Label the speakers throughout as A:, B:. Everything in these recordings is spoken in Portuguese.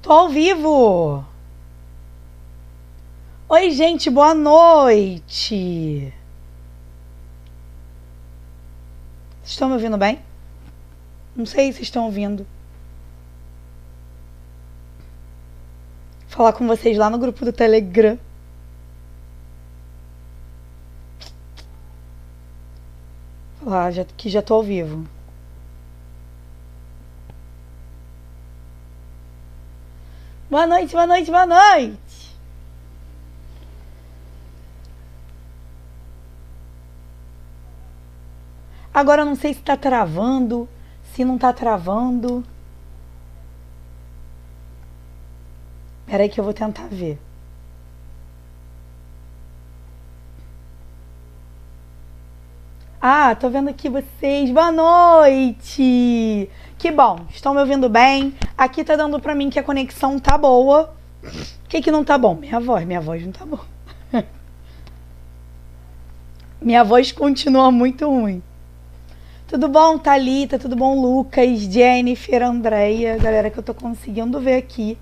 A: Tô ao vivo! Oi, gente, boa noite! Vocês estão me ouvindo bem? Não sei se estão ouvindo. Falar com vocês lá no grupo do Telegram. Falar que já tô ao vivo. Boa noite, boa noite, boa noite! Agora eu não sei se tá travando, se não tá travando. Peraí que eu vou tentar ver. Ah, tô vendo aqui vocês. Boa noite! Que bom, estão me ouvindo bem? Aqui tá dando pra mim que a conexão tá boa. O que não tá bom? Minha voz não tá boa. Minha voz continua muito ruim. Tudo bom, Thalita? Tudo bom, Lucas, Jennifer, Andréia? Galera que eu tô conseguindo ver aqui.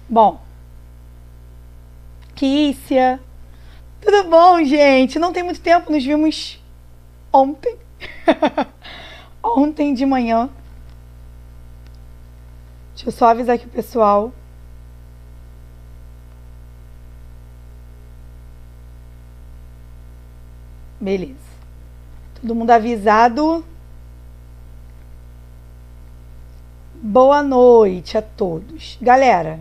A: Bom. Kícia. Tudo bom, gente? Não tem muito tempo, nos vimos ontem. Ontem de manhã. Deixa eu só avisar aqui o pessoal. Beleza. Todo mundo avisado. Boa noite a todos. Galera,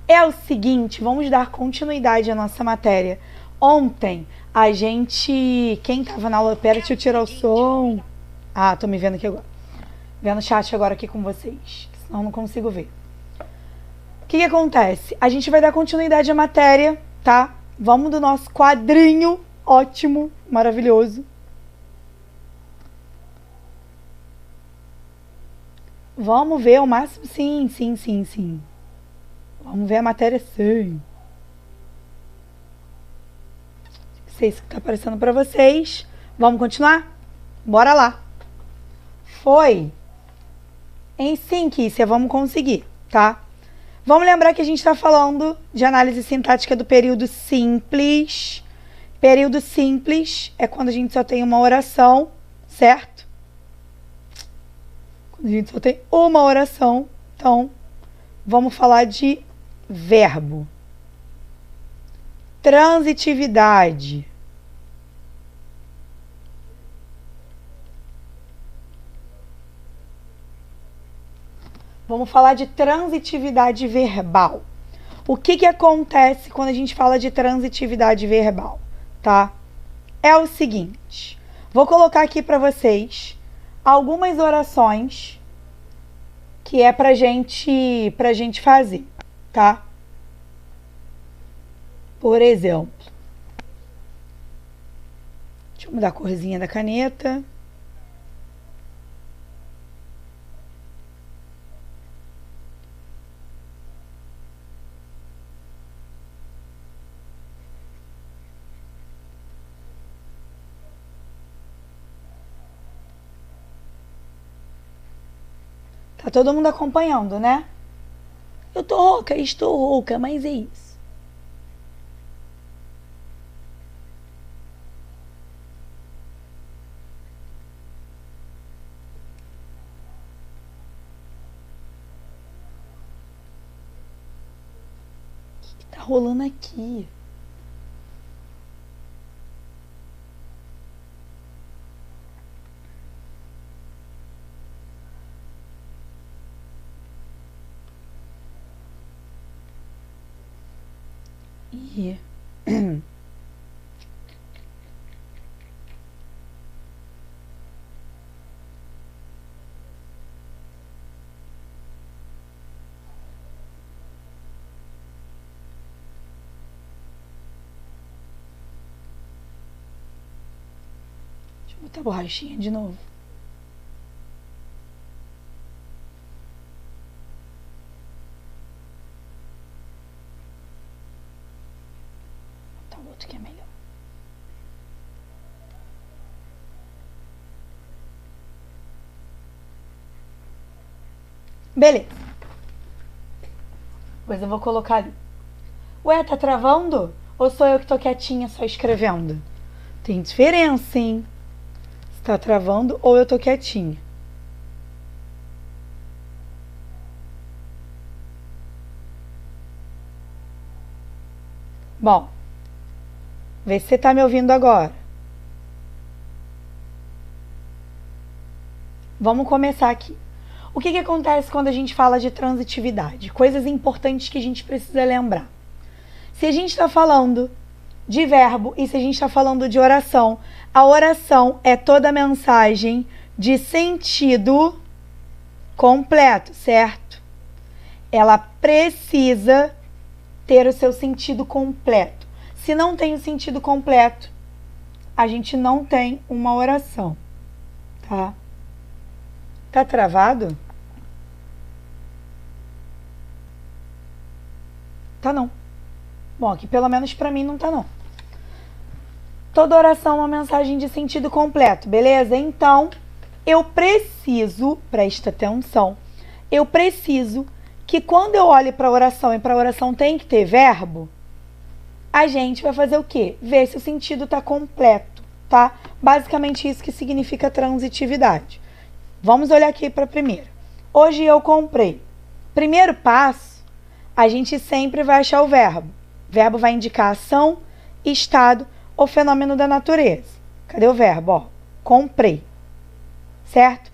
A: é o seguinte, vamos dar continuidade à nossa matéria. Ontem, a gente... Quem tava na aula... Pera, deixa eu tirar o som. Ah, tô me vendo aqui agora. Vendo o chat agora aqui com vocês. Senão eu não consigo ver. O que acontece? A gente vai dar continuidade à matéria, tá? Vamos do nosso quadrinho. Ótimo, maravilhoso. Vamos ver o máximo. Sim. Vamos ver a matéria, sim. Não sei se tá aparecendo pra vocês. Vamos continuar? Bora lá. Foi. Em sim, Kícia, vamos conseguir, tá? Vamos lembrar que a gente está falando de análise sintática do período simples. Período simples é quando a gente só tem uma oração, certo? Quando a gente só tem uma oração, então vamos falar de verbo. Transitividade. Vamos falar de transitividade verbal. O que acontece quando a gente fala de transitividade verbal, tá? É o seguinte, vou colocar aqui para vocês algumas orações que é pra gente fazer, tá? Por exemplo, deixa eu mudar a corzinha da caneta. Tá todo mundo acompanhando, né? Eu tô rouca, estou rouca, mas é isso. O que tá rolando aqui? E... Deixa eu botar a borrachinha de novo. Vou botar o outro que é melhor. Beleza. Depois eu vou colocar ali. Ué, tá travando? Ou sou eu que tô quietinha só escrevendo? Tem diferença, hein? Se tá travando ou eu tô quietinha. Bom, vê se você tá me ouvindo agora. Vamos começar aqui. O que acontece quando a gente fala de transitividade? Coisas importantes que a gente precisa lembrar. Se a gente está falando de verbo e se a gente está falando de oração, a oração é toda a mensagem de sentido completo, certo? Ela precisa ter o seu sentido completo. Se não tem o sentido completo, a gente não tem uma oração, tá? Tá travado? Tá não. Bom, aqui pelo menos pra mim não tá não. Toda oração é uma mensagem de sentido completo, beleza? Então, eu preciso, presta atenção, eu preciso que quando eu olhe para a oração e para a oração tem que ter verbo, a gente vai fazer o quê? Ver se o sentido está completo, tá? Basicamente isso que significa transitividade. Vamos olhar aqui para a primeira. Hoje eu comprei. Primeiro passo, a gente sempre vai achar o verbo. O verbo vai indicar ação, estado ou fenômeno da natureza. Cadê o verbo? Ó, comprei. Certo?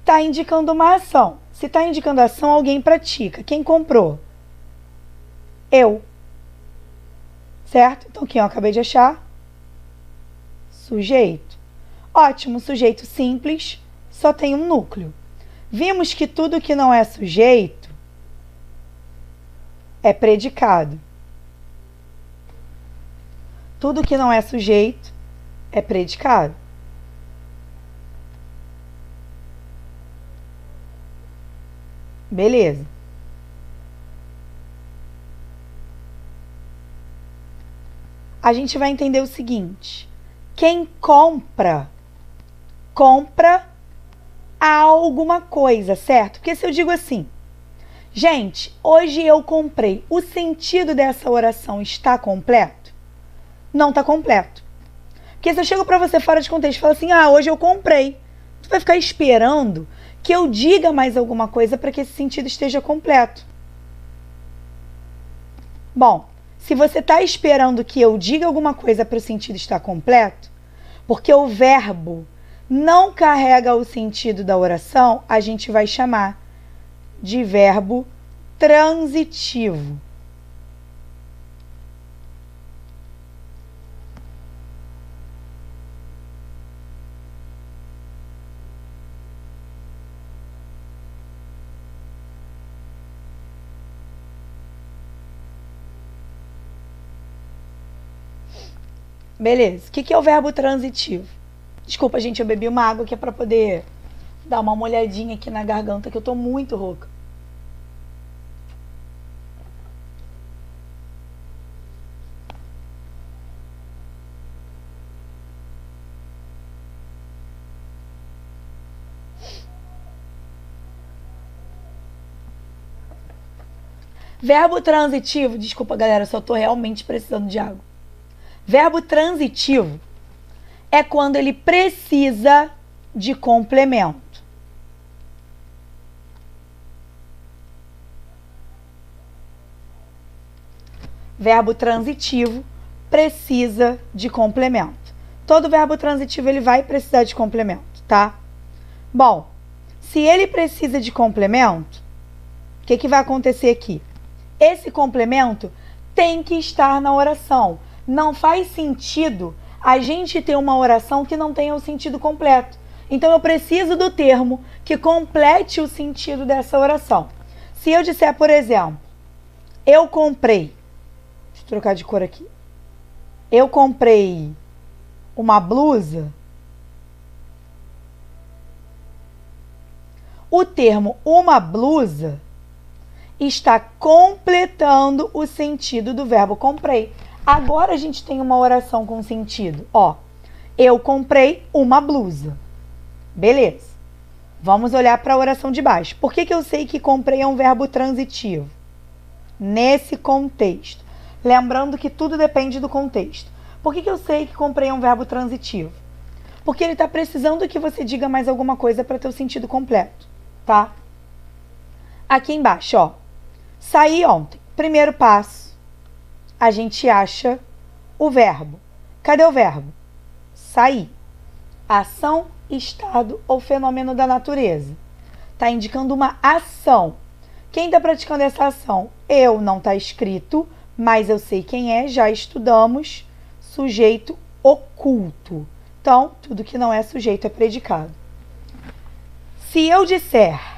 A: Está indicando uma ação. Se está indicando ação, alguém pratica. Quem comprou? Eu. Certo? Então, quem eu acabei de achar? Sujeito. Ótimo, sujeito simples, só tem um núcleo. Vimos que tudo que não é sujeito é predicado. Tudo que não é sujeito é predicado. Beleza. A gente vai entender o seguinte. Quem compra, compra alguma coisa, certo? Porque se eu digo assim, gente, hoje eu comprei, o sentido dessa oração está completo? Não está completo. Porque se eu chego para você fora de contexto e falo assim, hoje eu comprei, tu vai ficar esperando que eu diga mais alguma coisa para que esse sentido esteja completo. Bom, se você está esperando que eu diga alguma coisa para o sentido estar completo, porque o verbo não carrega o sentido da oração, a gente vai chamar de verbo transitivo. Beleza. O que é o verbo transitivo? Desculpa, gente, eu bebi uma água que é para poder dar uma molhadinha aqui na garganta, que eu tô muito rouca. Verbo transitivo, desculpa, galera, eu só tô realmente precisando de água. Verbo transitivo é quando ele precisa de complemento. Verbo transitivo precisa de complemento. Todo verbo transitivo ele vai precisar de complemento, tá? Bom, se ele precisa de complemento, o que vai acontecer aqui? Esse complemento tem que estar na oração. Não faz sentido a gente ter uma oração que não tenha o sentido completo. Então, eu preciso do termo que complete o sentido dessa oração. Se eu disser, por exemplo, eu comprei, deixa eu trocar de cor aqui, eu comprei uma blusa, o termo uma blusa está completando o sentido do verbo comprei. Agora a gente tem uma oração com sentido. Ó, eu comprei uma blusa. Beleza. Vamos olhar para a oração de baixo. Por que eu sei que comprei é um verbo transitivo? Nesse contexto. Lembrando que tudo depende do contexto. Por que eu sei que comprei é um verbo transitivo? Porque ele está precisando que você diga mais alguma coisa para ter o sentido completo, tá? Aqui embaixo, ó. Saí ontem. Primeiro passo. A gente acha o verbo. Cadê o verbo? Sair. Ação, estado ou fenômeno da natureza. Está indicando uma ação. Quem está praticando essa ação? Eu, não está escrito, mas eu sei quem é, já estudamos. Sujeito oculto. Então, tudo que não é sujeito é predicado. Se eu disser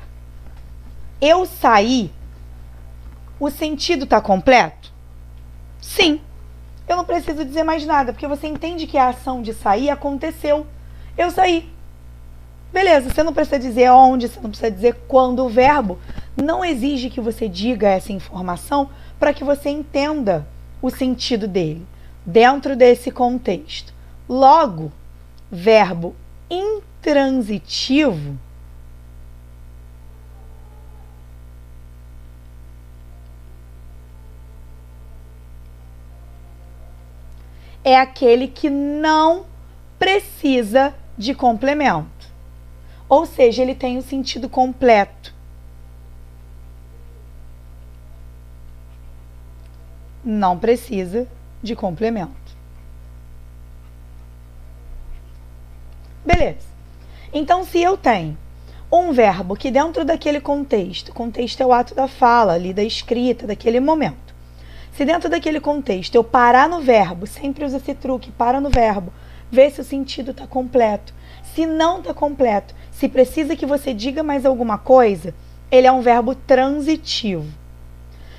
A: eu saí, o sentido está completo? Sim. Eu não preciso dizer mais nada, porque você entende que a ação de sair aconteceu. Eu saí. Beleza, você não precisa dizer onde, você não precisa dizer quando. O verbo não exige que você diga essa informação para que você entenda o sentido dele dentro desse contexto. Logo, verbo intransitivo é aquele que não precisa de complemento. Ou seja, ele tem o sentido completo. Não precisa de complemento. Beleza. Então, se eu tenho um verbo que dentro daquele contexto é o ato da fala, ali da escrita, daquele momento. Se dentro daquele contexto eu parar no verbo, sempre usa esse truque, para no verbo, vê se o sentido está completo. Se não está completo, se precisa que você diga mais alguma coisa, ele é um verbo transitivo.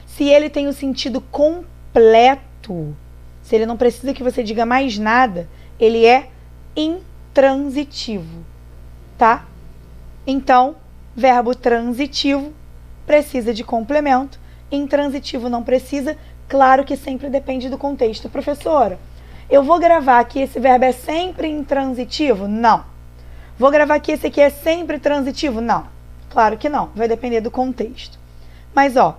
A: Se ele tem o sentido completo, se ele não precisa que você diga mais nada, ele é intransitivo, tá? Então, verbo transitivo precisa de complemento, intransitivo não precisa. Claro que sempre depende do contexto. Professora, eu vou gravar que esse verbo é sempre intransitivo? Não. Vou gravar que esse aqui é sempre transitivo? Não. Claro que não. Vai depender do contexto. Mas, ó,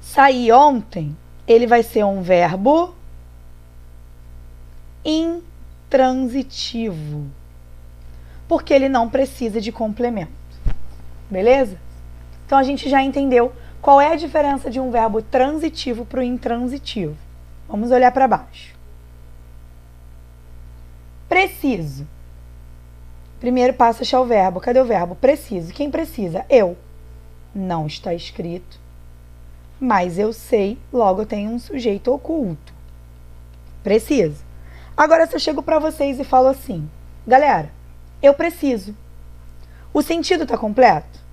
A: saí ontem, ele vai ser um verbo intransitivo. Porque ele não precisa de complemento. Beleza? Então, a gente já entendeu qual é a diferença de um verbo transitivo para o intransitivo. Vamos olhar para baixo. Preciso. Primeiro passo é achar o verbo. Cadê o verbo? Preciso. Quem precisa? Eu. Não está escrito, mas eu sei, logo eu tenho um sujeito oculto. Preciso. Agora, se eu chego para vocês e falo assim, galera, eu preciso. O sentido está completo?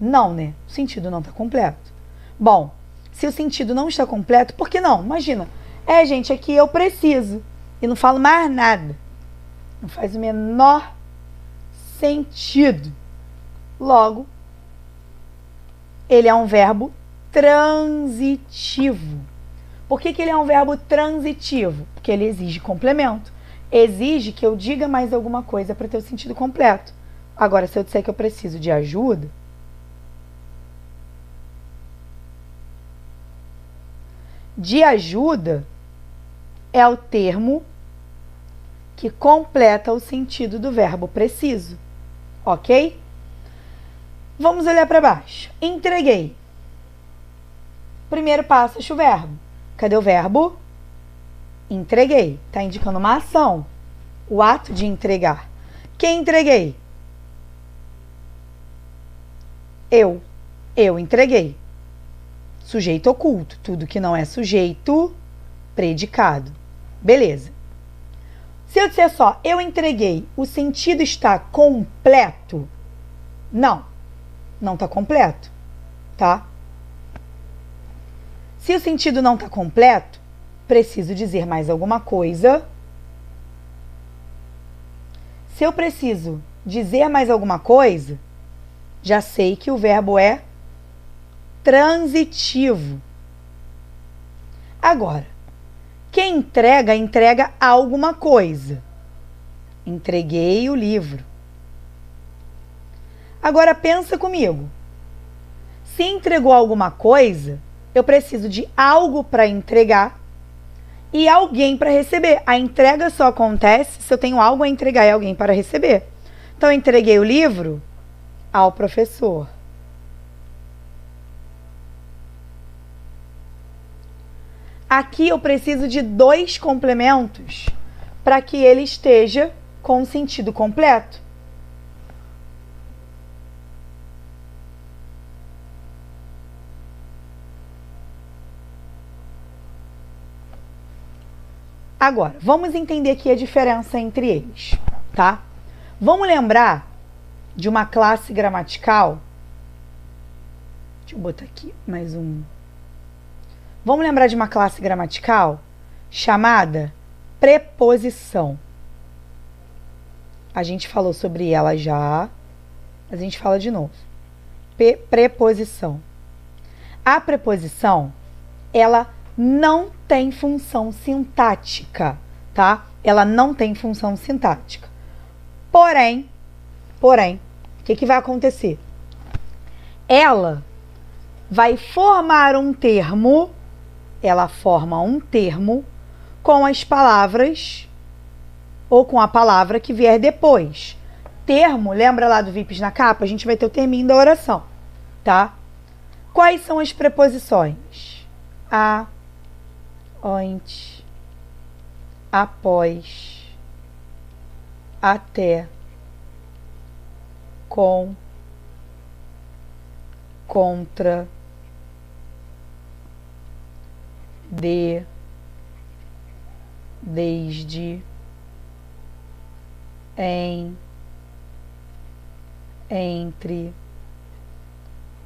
A: Não, né? O sentido não está completo. Bom, se o sentido não está completo, por que não? Imagina, gente, aqui eu preciso e não falo mais nada. Não faz o menor sentido. Logo, ele é um verbo transitivo. Por que ele é um verbo transitivo? Porque ele exige complemento. Exige que eu diga mais alguma coisa para ter o sentido completo. Agora, se eu disser que eu preciso de ajuda, de ajuda é o termo que completa o sentido do verbo preciso, ok? Vamos olhar para baixo. Entreguei. Primeiro passo, acha o verbo. Cadê o verbo? Entreguei. Está indicando uma ação. O ato de entregar. Quem entreguei? Eu. Eu entreguei. Sujeito oculto. Tudo que não é sujeito, predicado. Beleza. Se eu disser só, eu entreguei, o sentido está completo? Não. Não está completo, tá? Se o sentido não está completo, preciso dizer mais alguma coisa. Se eu preciso dizer mais alguma coisa, já sei que o verbo é transitivo. Agora, quem entrega, entrega alguma coisa. Entreguei o livro. Agora pensa comigo. Se entregou alguma coisa, eu preciso de algo para entregar e alguém para receber. A entrega só acontece se eu tenho algo a entregar e alguém para receber. Então, eu entreguei o livro ao professor. Aqui eu preciso de 2 complementos para que ele esteja com sentido completo. Agora, vamos entender aqui a diferença entre eles, tá? Vamos lembrar de uma classe gramatical. Deixa eu botar aqui mais um. Vamos lembrar de uma classe gramatical chamada preposição. A gente falou sobre ela já, mas a gente fala de novo. Preposição. A preposição, ela não tem função sintática, tá? Ela não tem função sintática. Porém, o que vai acontecer? Ela vai formar um termo, ela forma um termo com as palavras ou com a palavra que vier depois. Termo, lembra lá do VIPs na capa? A gente vai ter o terminho da oração, tá? Quais são as preposições? A, antes, após, até, com, contra, de, desde, em, entre,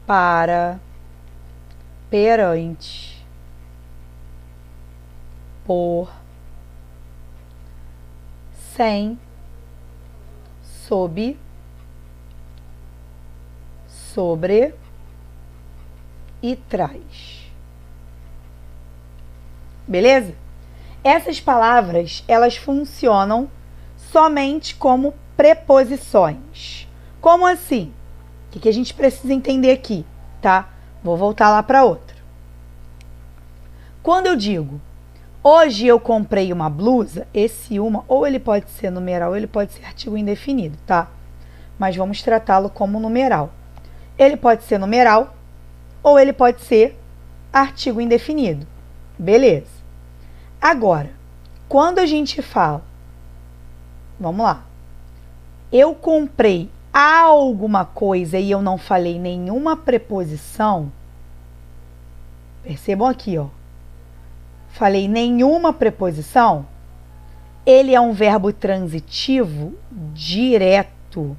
A: para, perante, por, sem, sob, sobre e traz. Beleza? Essas palavras, elas funcionam somente como preposições. Como assim? O que a gente precisa entender aqui, tá? Vou voltar lá para outra. Quando eu digo, hoje eu comprei uma blusa, esse uma, ou ele pode ser numeral, ou ele pode ser artigo indefinido, tá? Mas vamos tratá-lo como numeral. Ele pode ser numeral, ou ele pode ser artigo indefinido. Beleza. Agora, quando a gente fala, vamos lá, eu comprei alguma coisa e eu não falei nenhuma preposição, percebam aqui, ó, falei nenhuma preposição, ele é um verbo transitivo direto.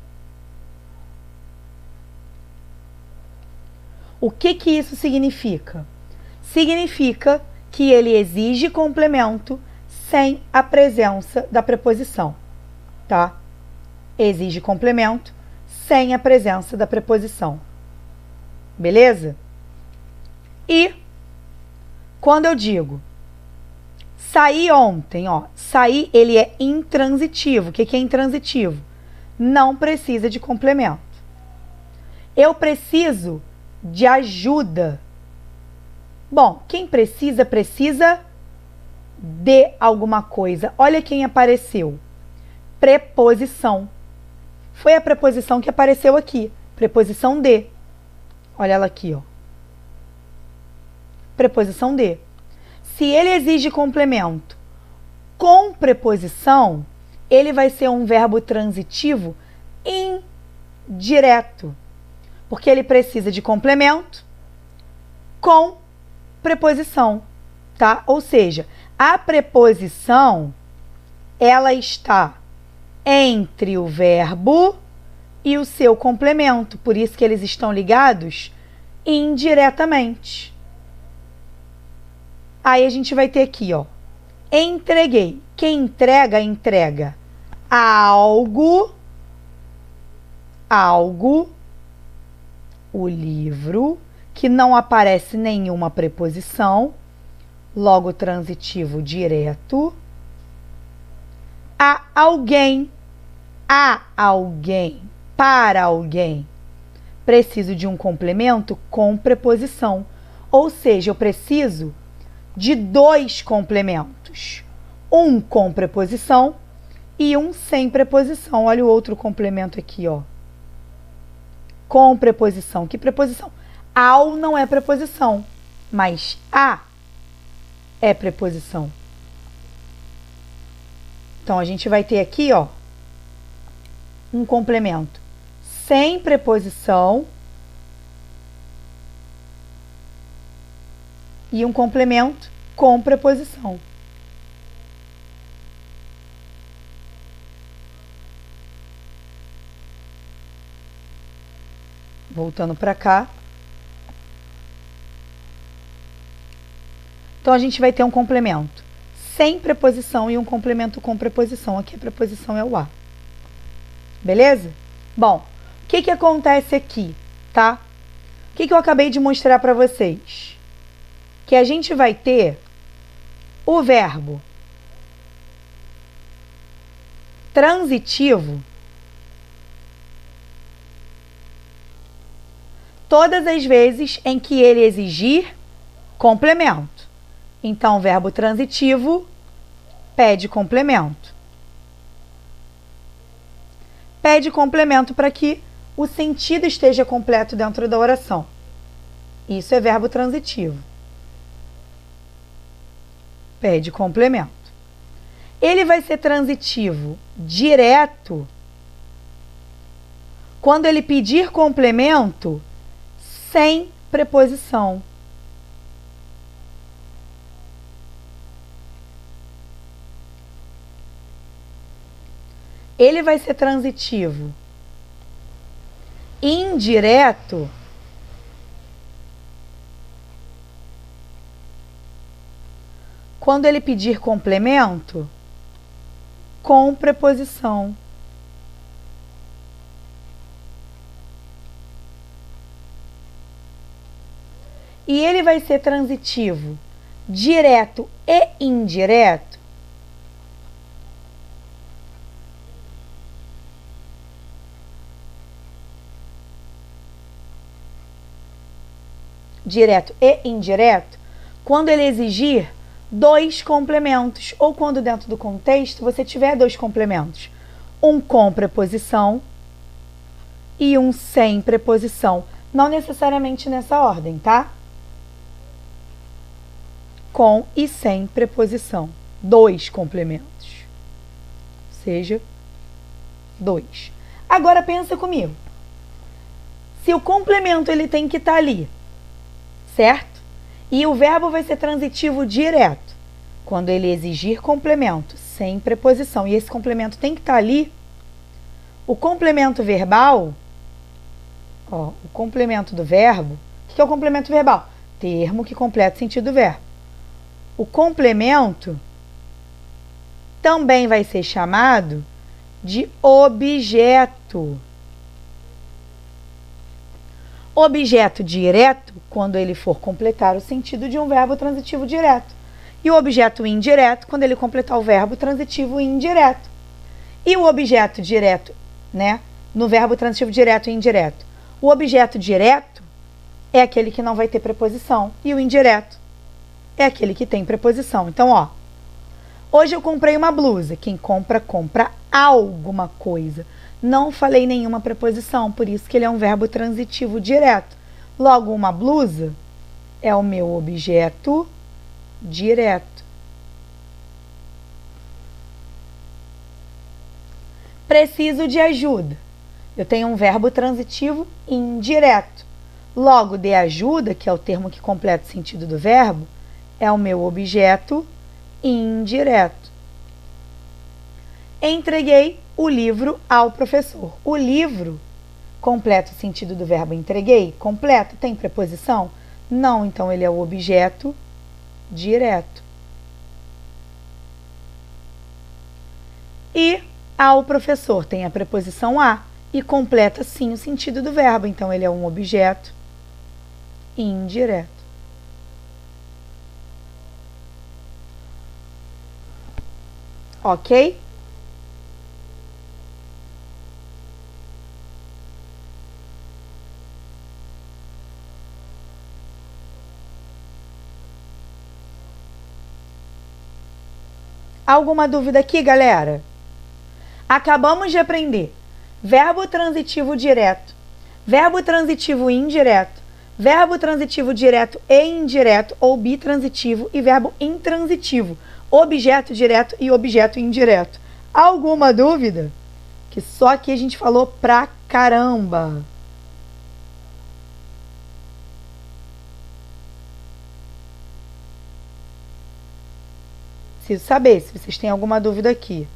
A: O que isso significa? Significa que ele exige complemento sem a presença da preposição, tá? Exige complemento sem a presença da preposição. Beleza? E quando eu digo saí ontem, ó, saí, ele é intransitivo. O que é intransitivo? Não precisa de complemento. Eu preciso de ajuda. Bom, quem precisa, precisa de alguma coisa. Olha quem apareceu. Preposição. Foi a preposição que apareceu aqui. Preposição de. Olha ela aqui, ó. Preposição de. Se ele exige complemento com preposição, ele vai ser um verbo transitivo indireto. Porque ele precisa de complemento com preposição, tá? Ou seja, a preposição, ela está entre o verbo e o seu complemento. Por isso que eles estão ligados indiretamente. Aí a gente vai ter aqui, ó, entreguei. Quem entrega, entrega algo, o livro, que não aparece nenhuma preposição, logo transitivo direto, a alguém, para alguém, preciso de um complemento com preposição. Ou seja, eu preciso de 2 complementos. Um com preposição e um sem preposição. Olha o outro complemento aqui, ó. Com preposição. Que preposição? Ao não é preposição, mas a é preposição. Então, a gente vai ter aqui, ó, um complemento sem preposição e um complemento com preposição. Voltando para cá. Então, a gente vai ter um complemento sem preposição e um complemento com preposição. Aqui a preposição é o a. Beleza? Bom, o que acontece aqui, tá? O que eu acabei de mostrar para vocês? Que a gente vai ter o verbo transitivo todas as vezes em que ele exigir complemento. Então, o verbo transitivo pede complemento. Pede complemento para que o sentido esteja completo dentro da oração. Isso é verbo transitivo. Pede complemento. Ele vai ser transitivo direto quando ele pedir complemento sem preposição. Ele vai ser transitivo indireto quando ele pedir complemento com preposição. E ele vai ser transitivo direto e indireto direto e indireto, quando ele exigir 2 complementos, ou quando dentro do contexto você tiver 2 complementos, um com preposição e um sem preposição, não necessariamente nessa ordem, tá? Com e sem preposição, 2 complementos, ou seja, 2. Agora pensa comigo, se o complemento ele tem que estar ali, certo? E o verbo vai ser transitivo direto quando ele exigir complemento sem preposição. E esse complemento tem que estar ali. O complemento verbal, ó, o complemento do verbo. O que é o complemento verbal? Termo que completa o sentido do verbo. O complemento também vai ser chamado de objeto. Objeto direto, quando ele for completar o sentido de um verbo transitivo direto. E o objeto indireto, quando ele completar o verbo transitivo indireto. E o objeto direto, né? No verbo transitivo direto e indireto. O objeto direto é aquele que não vai ter preposição. E o indireto é aquele que tem preposição. Então, ó. Hoje eu comprei uma blusa. Quem compra, compra alguma coisa. Não falei nenhuma preposição, por isso que ele é um verbo transitivo direto. Logo, uma blusa é o meu objeto direto. Preciso de ajuda. Eu tenho um verbo transitivo indireto. Logo, de ajuda, que é o termo que completa o sentido do verbo, é o meu objeto indireto. Entreguei o livro ao professor. O livro completa o sentido do verbo entreguei? Completa. Tem preposição? Não, então ele é o objeto direto. E ao professor tem a preposição a e completa sim o sentido do verbo, então ele é um objeto indireto. Ok? Alguma dúvida aqui, galera? Acabamos de aprender verbo transitivo direto, verbo transitivo indireto, verbo transitivo direto e indireto ou bitransitivo e verbo intransitivo, objeto direto e objeto indireto. Alguma dúvida? Que só aqui a gente falou pra caramba. Preciso saber se vocês têm alguma dúvida aqui.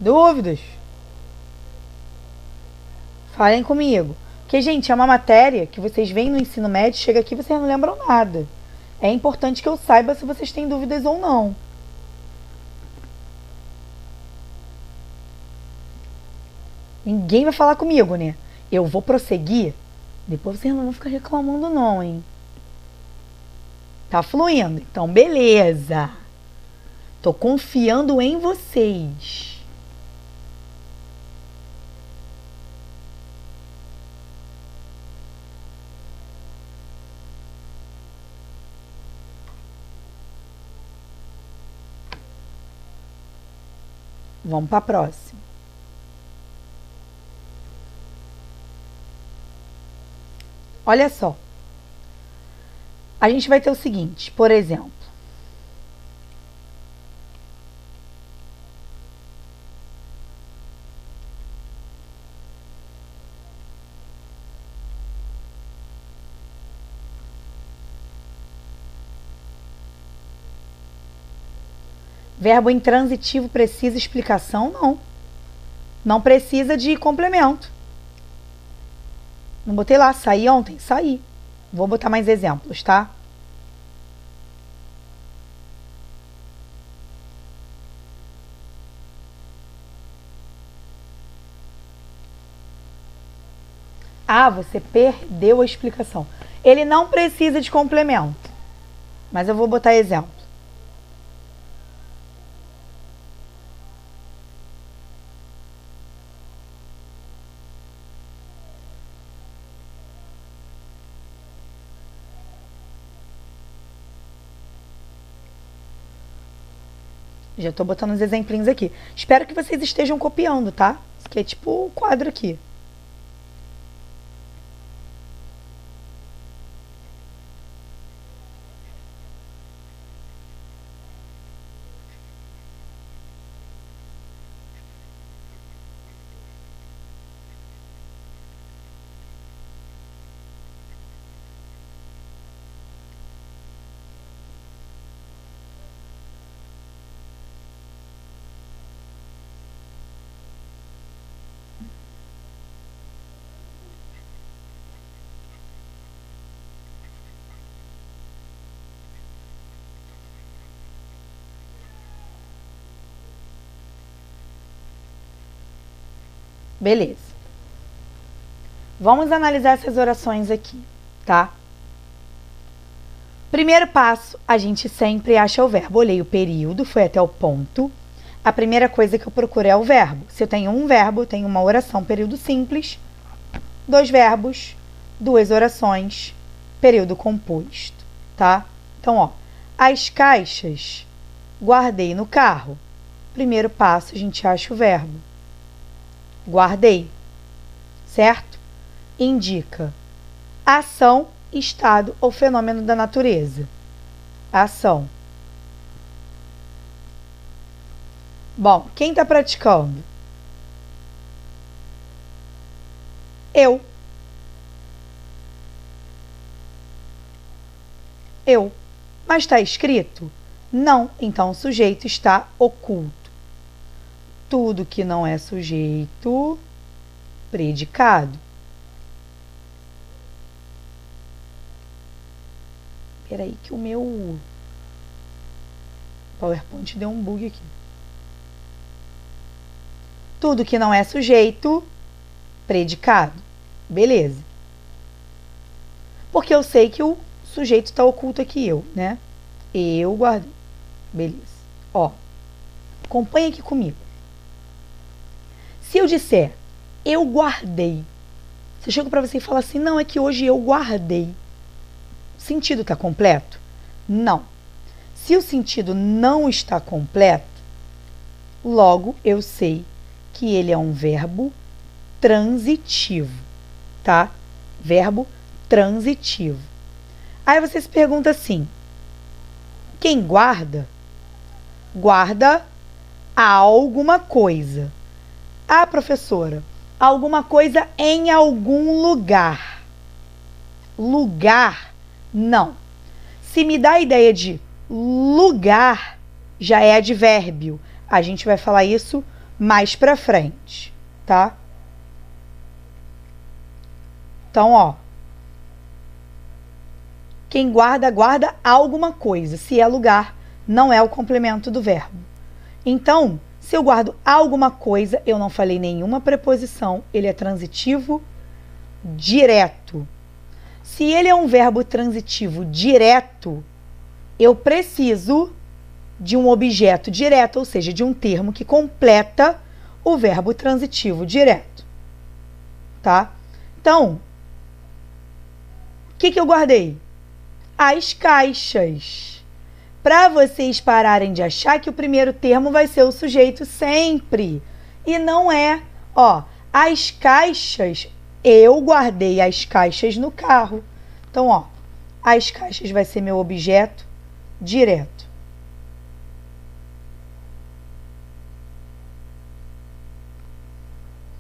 A: Dúvidas? Falem comigo. Porque, gente, é uma matéria que vocês veem no ensino médio, chega aqui e vocês não lembram nada. É importante que eu saiba se vocês têm dúvidas ou não. Ninguém vai falar comigo, né? Eu vou prosseguir. Depois vocês não vão ficar reclamando não, hein? Tá fluindo. Então, beleza. Tô confiando em vocês. Vamos para a próxima. Olha só. A gente vai ter o seguinte, por exemplo. Verbo intransitivo precisa explicação? Não. Não precisa de complemento. Não botei lá, saí ontem? Saí. Vou botar mais exemplos, tá? Ah, você perdeu a explicação. Ele não precisa de complemento. Mas eu vou botar exemplo. Já tô botando uns exemplinhos aqui. Espero que vocês estejam copiando, tá? Isso aqui é tipo o quadro aqui. Beleza. Vamos analisar essas orações aqui, tá? Primeiro passo, a gente sempre acha o verbo. Olhei o período, foi até o ponto. A primeira coisa que eu procuro é o verbo. Se eu tenho um verbo, eu tenho uma oração, período simples, 2 verbos, 2 orações, período composto, tá? Então, ó, as caixas guardei no carro. Primeiro passo, a gente acha o verbo. Guardei, certo? Indica ação, estado ou fenômeno da natureza. Ação. Bom, quem está praticando? Eu. Eu. Mas está escrito? Não. Então o sujeito está oculto. Tudo que não é sujeito, predicado. Peraí que o meu PowerPoint deu um bug aqui. Tudo que não é sujeito, predicado. Beleza. Porque eu sei que o sujeito está oculto aqui, eu, né? Eu guardei. Beleza. Ó, acompanha aqui comigo. Se eu disser, eu guardei, se eu chego para você e falo assim, não, é que hoje eu guardei, o sentido está completo? Não. Se o sentido não está completo, logo eu sei que ele é um verbo transitivo, tá? Verbo transitivo. Aí você se pergunta assim, quem guarda, guarda alguma coisa. Ah, professora, alguma coisa em algum lugar. Lugar, não. Se me dá a ideia de lugar, já é advérbio. A gente vai falar isso mais pra frente, tá? Então, ó. Quem guarda, guarda alguma coisa. Se é lugar, não é o complemento do verbo. Então, se eu guardo alguma coisa, eu não falei nenhuma preposição, ele é transitivo direto. Se ele é um verbo transitivo direto, eu preciso de um objeto direto, ou seja, de um termo que completa o verbo transitivo direto. Tá? Então, o que eu guardei? As caixas. Para vocês pararem de achar que o primeiro termo vai ser o sujeito sempre. E não é. Ó, as caixas, eu guardei as caixas no carro. Então, ó, as caixas vai ser meu objeto direto.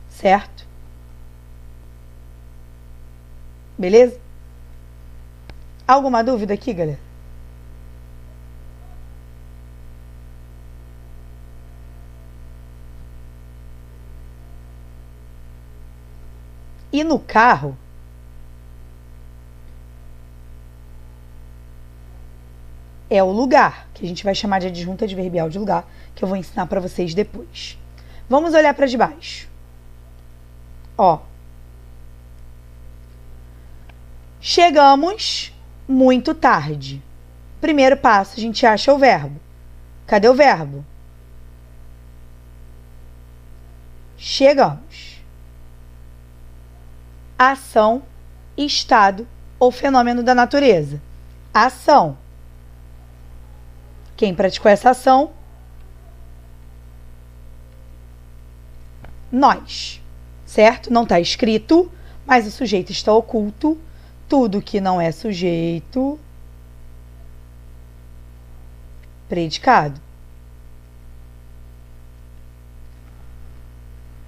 A: Certo? Beleza? Alguma dúvida aqui, galera? E no carro, é o lugar, que a gente vai chamar de adjunta adverbial de lugar, que eu vou ensinar para vocês depois. Vamos olhar para de baixo. Ó. Chegamos muito tarde. Primeiro passo, a gente acha o verbo. Cadê o verbo? Chegamos. Ação, estado ou fenômeno da natureza. Ação. Quem praticou essa ação? Nós. Certo? Não está escrito, mas o sujeito está oculto. Tudo que não é sujeito, predicado.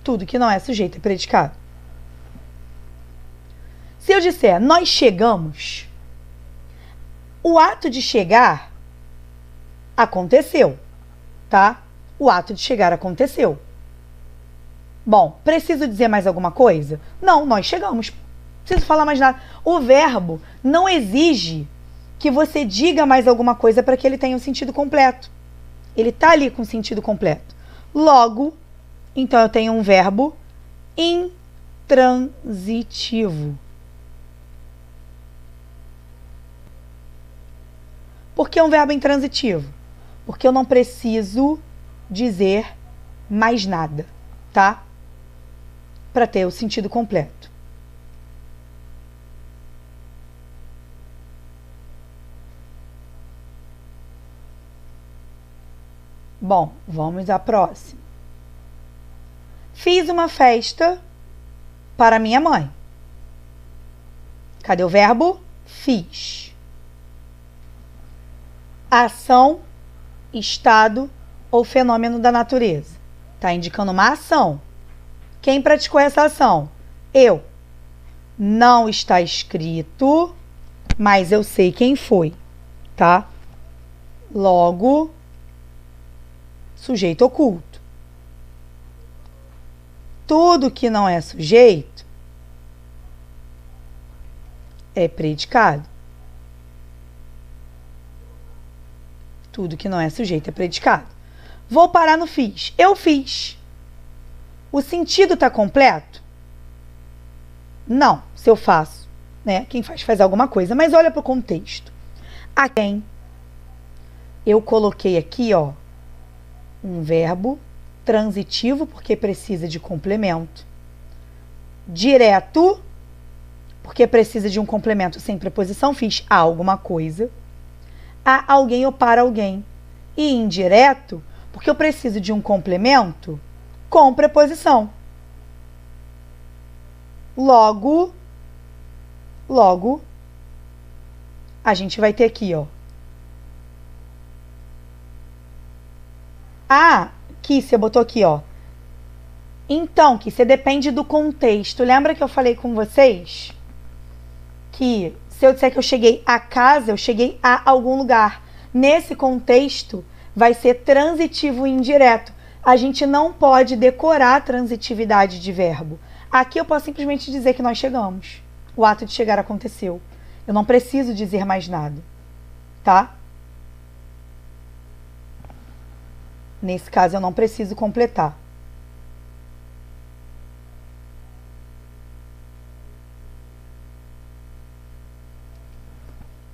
A: Tudo que não é sujeito é predicado. Se eu disser, nós chegamos, o ato de chegar aconteceu, tá? O ato de chegar aconteceu. Bom, preciso dizer mais alguma coisa? Não, nós chegamos. Não preciso falar mais nada. O verbo não exige que você diga mais alguma coisa para que ele tenha um sentido completo. Ele está ali com sentido completo. Logo, então eu tenho um verbo intransitivo. Por que um verbo intransitivo? Porque eu não preciso dizer mais nada, tá? Para ter o sentido completo. Bom, vamos à próxima. Fiz uma festa para minha mãe. Cadê o verbo? Fiz. Ação, estado ou fenômeno da natureza. Está indicando uma ação. Quem praticou essa ação? Eu. Não está escrito, mas eu sei quem foi, tá? Logo, sujeito oculto. Tudo que não é sujeito é predicado. Tudo que não é sujeito é predicado. Vou parar no fiz. Eu fiz. O sentido está completo? Não. Se eu faço né? Quem faz alguma coisa. Mas olha para o contexto. A quem eu coloquei aqui, ó, um verbo transitivo, porque precisa de complemento. Direto, porque precisa de um complemento sem preposição, fiz a alguma coisa. A alguém ou para alguém. E indireto, porque eu preciso de um complemento com preposição. Logo, a gente vai ter aqui, ó. Que você botou aqui, ó. Então, que você depende do contexto. Lembra que eu falei com vocês que se eu disser que eu cheguei a casa, eu cheguei a algum lugar. Nesse contexto, vai ser transitivo e indireto. A gente não pode decorar a transitividade de verbo. Aqui eu posso simplesmente dizer que nós chegamos. O ato de chegar aconteceu. Eu não preciso dizer mais nada, tá? Nesse caso, eu não preciso completar.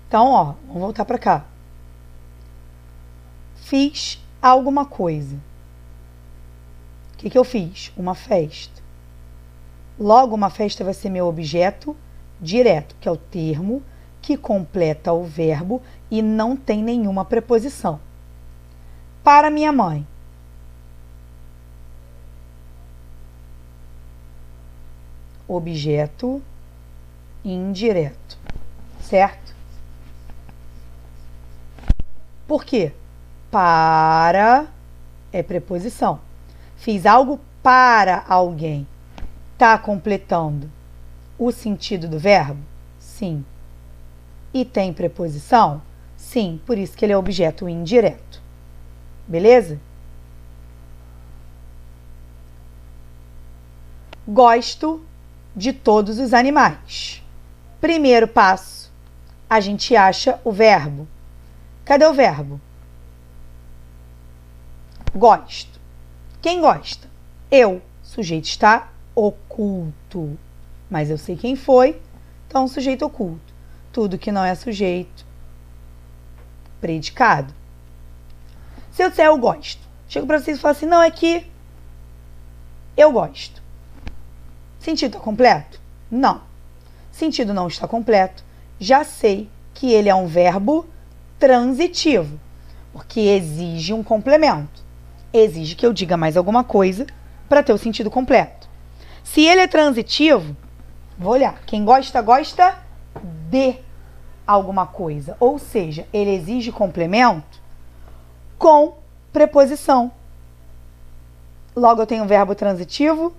A: Então, ó, vamos voltar para cá. Fiz alguma coisa. O que eu fiz? Uma festa. Logo, uma festa vai ser meu objeto direto, que é o termo que completa o verbo e não tem nenhuma preposição. Para minha mãe. Objeto indireto, certo? Por quê? Para é preposição. Fiz algo para alguém. Tá completando o sentido do verbo? Sim. E tem preposição? Sim, por isso que ele é objeto indireto. Beleza? Gosto de todos os animais. Primeiro passo, a gente acha o verbo. Cadê o verbo? Gosto. Quem gosta? Eu. O sujeito está oculto. Mas eu sei quem foi, então sujeito oculto. Tudo que não é sujeito, predicado. Se eu disser eu gosto, chego para vocês e falo assim, não, é que eu gosto. Sentido está completo? Não. Sentido não está completo. Já sei que ele é um verbo transitivo, porque exige um complemento. Exige que eu diga mais alguma coisa para ter o sentido completo. Se ele é transitivo, vou olhar. Quem gosta, gosta de alguma coisa. Ou seja, ele exige complemento com preposição. Logo, eu tenho um verbo transitivo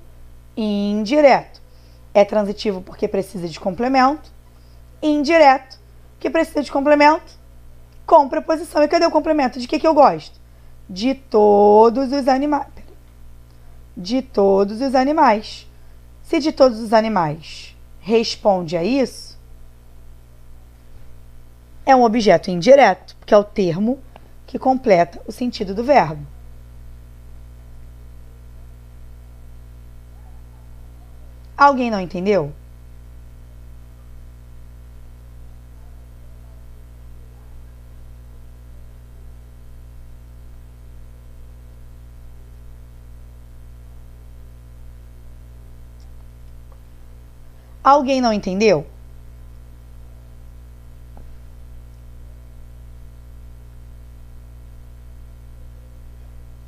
A: e indireto. É transitivo porque precisa de complemento. Indireto, que precisa de complemento com preposição. E cadê o complemento? De que eu gosto? De todos os animais. De todos os animais. Se de todos os animais responde a isso, é um objeto indireto, que é o termo que completa o sentido do verbo. Alguém não entendeu? Alguém não entendeu?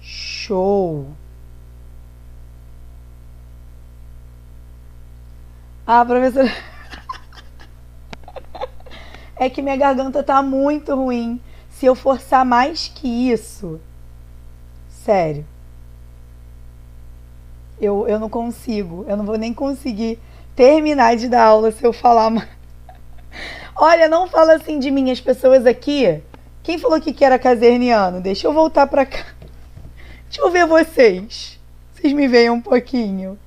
A: Show! Ah, professora. É que minha garganta tá muito ruim. Se eu forçar mais que isso, sério, eu não consigo. Eu não vou nem conseguir terminar de dar aula se eu falar mais. Olha, não fala assim de mim, as pessoas aqui. Quem falou que era caserniano? Deixa eu voltar pra cá. Deixa eu ver vocês. Vocês me veem um pouquinho.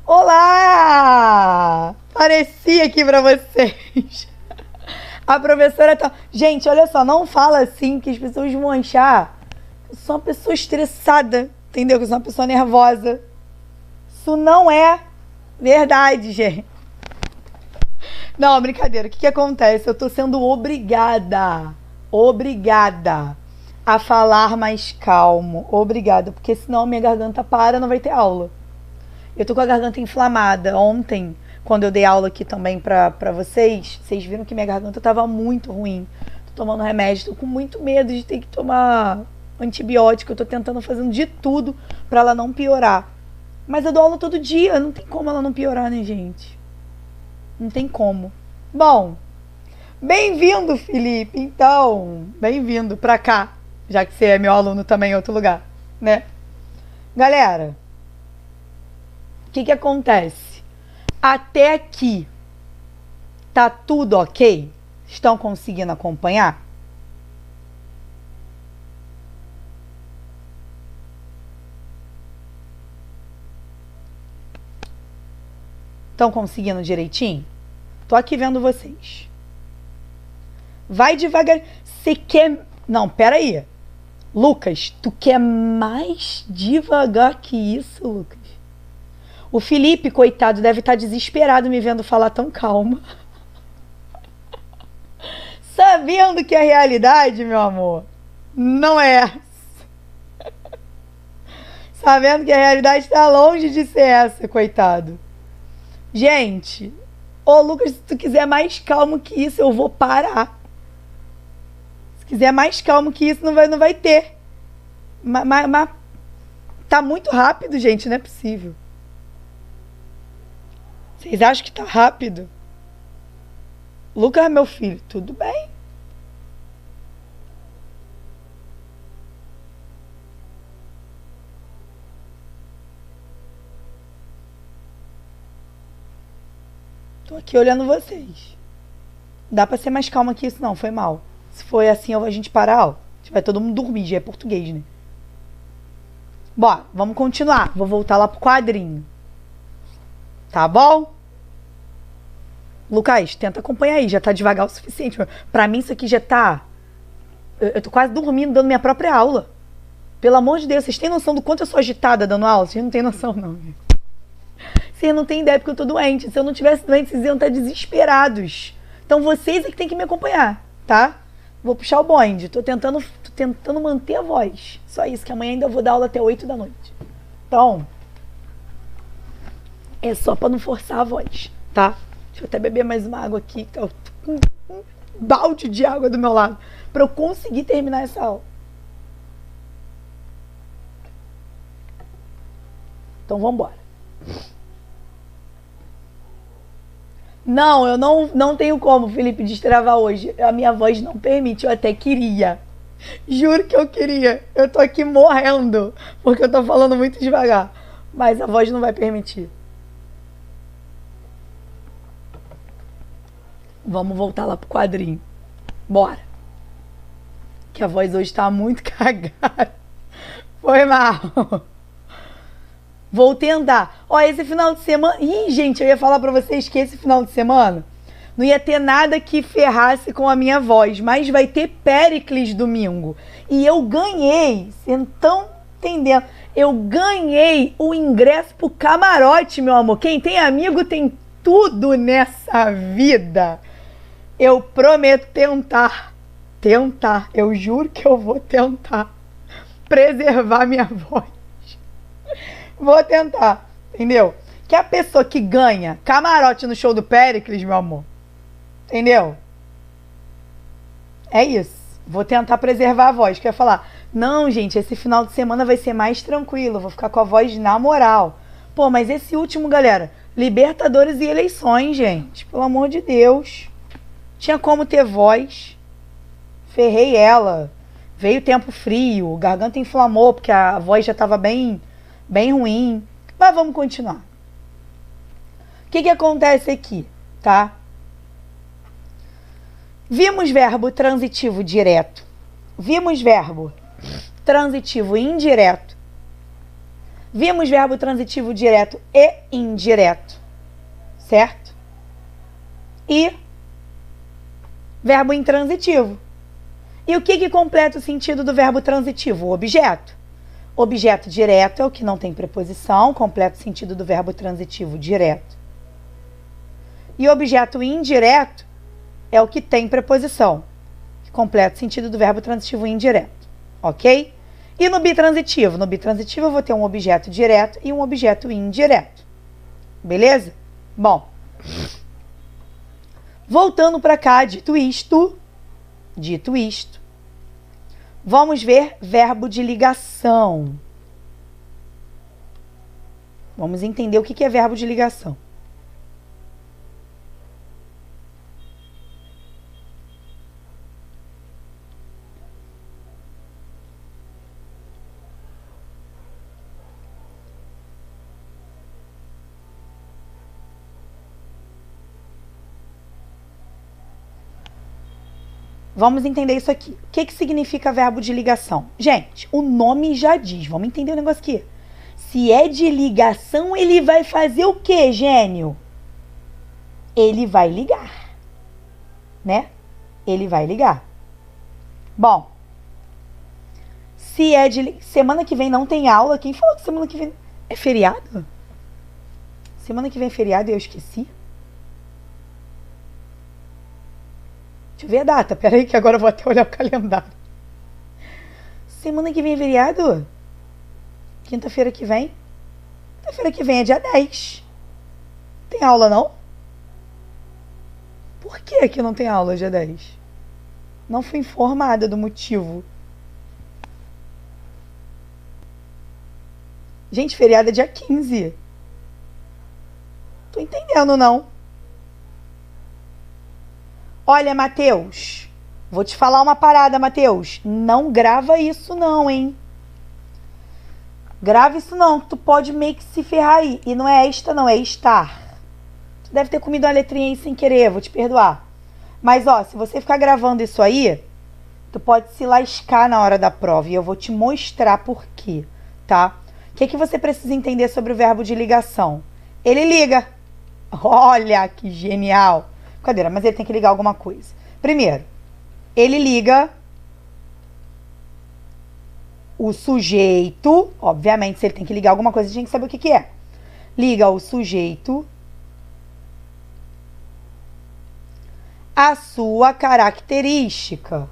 A: Olá! Apareci aqui pra vocês. A professora tá... Gente, olha só, não fala assim que as pessoas vão achar Eu sou uma pessoa estressada, entendeu? Eu sou uma pessoa nervosa. Isso não é verdade, gente. Não, brincadeira. O que acontece? Eu tô sendo obrigada a falar mais calmo. Obrigada, porque senão a minha garganta para, não vai ter aula. Eu tô com a garganta inflamada. Ontem, quando eu dei aula aqui também pra vocês viram que minha garganta tava muito ruim. Tô tomando remédio, tô com muito medo de ter que tomar antibiótico. Eu tô tentando fazendo de tudo pra ela não piorar. Mas eu dou aula todo dia, não tem como ela não piorar, né, gente? Não tem como. Bom, bem-vindo, Felipe. Então, bem-vindo pra cá, já que você é meu aluno também em outro lugar, né? Galera, o que acontece? Até aqui, tá tudo ok? Estão conseguindo acompanhar? Estão conseguindo direitinho? Tô aqui vendo vocês. Vai devagar. Você quer... Não, pera aí. Lucas, tu quer mais devagar que isso, Lucas? O Felipe, coitado, deve estar desesperado me vendo falar tão calma. Sabendo que a realidade, meu amor, não é essa. Sabendo que a realidade está longe de ser essa, coitado. Gente, ô Lucas, se tu quiser mais calmo que isso, eu vou parar. Se quiser mais calmo que isso, não vai ter. Mas tá muito rápido, gente, não é possível. Vocês acham que tá rápido? Lucas, meu filho, tudo bem? Tô aqui olhando vocês. Dá pra ser mais calma que isso, não, foi mal. Se foi assim, a gente para a aula. Vai todo mundo dormir, já é português, né? Bom, vamos continuar. Vou voltar lá pro quadrinho. Tá bom? Lucas, tenta acompanhar aí. Já tá devagar o suficiente. Pra mim, isso aqui já tá... Eu tô quase dormindo, dando minha própria aula. Pelo amor de Deus, vocês têm noção do quanto eu sou agitada dando aula? Vocês não têm noção, não. Vocês não têm ideia porque eu tô doente. Se eu não tivesse doente, vocês iam estar desesperados. Então vocês é que tem que me acompanhar, tá? Vou puxar o bonde. Tô tentando manter a voz. Só isso, que amanhã ainda vou dar aula até 8 da noite. Então, é só pra não forçar a voz, tá? Deixa eu até beber mais uma água aqui. Tô com um balde de água do meu lado. Pra eu conseguir terminar essa aula. Então, vambora. Não, eu não tenho como, Felipe, destravar hoje. A minha voz não permite, eu até queria. Juro que eu queria. Eu tô aqui morrendo, porque eu tô falando muito devagar. Mas a voz não vai permitir. Vamos voltar lá pro quadrinho. Bora. Que a voz hoje tá muito cagada. Foi mal. Vou tentar. Ó, esse final de semana... Ih, gente, eu ia falar pra vocês que esse final de semana não ia ter nada que ferrasse com a minha voz, mas vai ter Péricles domingo. E eu ganhei, vocês não estão entendendo, eu ganhei o ingresso pro camarote, meu amor. Quem tem amigo tem tudo nessa vida. Eu prometo tentar, eu juro que eu vou tentar preservar minha voz. Vou tentar, entendeu? Que a pessoa que ganha camarote no show do Péricles, meu amor, entendeu? É isso. Vou tentar preservar a voz. Que eu ia falar, não, gente, esse final de semana vai ser mais tranquilo. Vou ficar com a voz na moral. Pô, mas esse último, galera, Libertadores e eleições, gente. Pelo amor de Deus. Tinha como ter voz. Ferrei ela. Veio tempo frio, garganta inflamou, porque a voz já tava bem ruim. Mas vamos continuar. O que acontece aqui, tá? Vimos verbo transitivo direto. Vimos verbo transitivo indireto. Vimos verbo transitivo direto e indireto. Certo? E verbo intransitivo. E o que completa o sentido do verbo transitivo? O objeto. Objeto direto é o que não tem preposição, completa o sentido do verbo transitivo direto. E objeto indireto é o que tem preposição, que completa o sentido do verbo transitivo indireto, ok? E no bitransitivo? No bitransitivo eu vou ter um objeto direto e um objeto indireto, beleza? Bom, voltando para cá, dito isto, vamos ver verbo de ligação. Vamos entender o que é verbo de ligação. Vamos entender isso aqui. O que significa verbo de ligação? Gente, o nome já diz. Vamos entender o negócio aqui. Se é de ligação, ele vai fazer o quê, gênio? Ele vai ligar. Né? Ele vai ligar. Bom, se é de... Semana que vem não tem aula. Quem falou que semana que vem é feriado? Semana que vem é feriado e eu esqueci? Deixa eu ver a data, peraí que agora eu vou até olhar o calendário. Semana que vem é feriado? Quinta-feira que vem? Quinta-feira que vem é dia 10. Tem aula não? Por que não tem aula dia 10? Não fui informada do motivo. Gente, feriado é dia 15. Tô entendendo não. Olha, Matheus, vou te falar uma parada, Matheus. Não grava isso não, hein? Grava isso não, que tu pode meio que se ferrar aí. E não é esta não, é estar. Tu deve ter comido uma letrinha aí sem querer, vou te perdoar. Mas, ó, se você ficar gravando isso aí, tu pode se lascar na hora da prova. E eu vou te mostrar por quê, tá? O que você precisa entender sobre o verbo de ligação? Ele liga. Olha, que genial. Brincadeira, mas ele tem que ligar alguma coisa. Primeiro, ele liga o sujeito. Obviamente, se ele tem que ligar alguma coisa, a gente tem que saber o que é. Liga o sujeito à sua característica.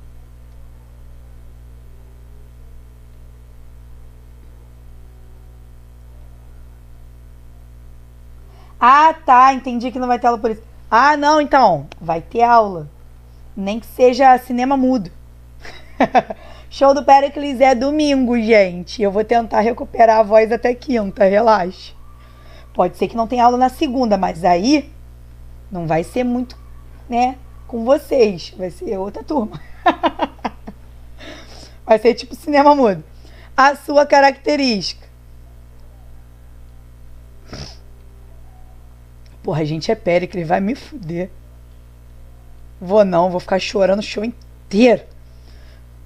A: Ah, tá, entendi que não vai ter aula por isso. Ah, não, então, vai ter aula. Nem que seja cinema mudo. Show do Péricles é domingo, gente. Eu vou tentar recuperar a voz até quinta, relaxa. Pode ser que não tenha aula na segunda, mas aí não vai ser muito, né, com vocês. Vai ser outra turma. Vai ser tipo cinema mudo. A sua característica. Porra, a gente é Péricles, vai me fuder. Vou não, vou ficar chorando o show inteiro.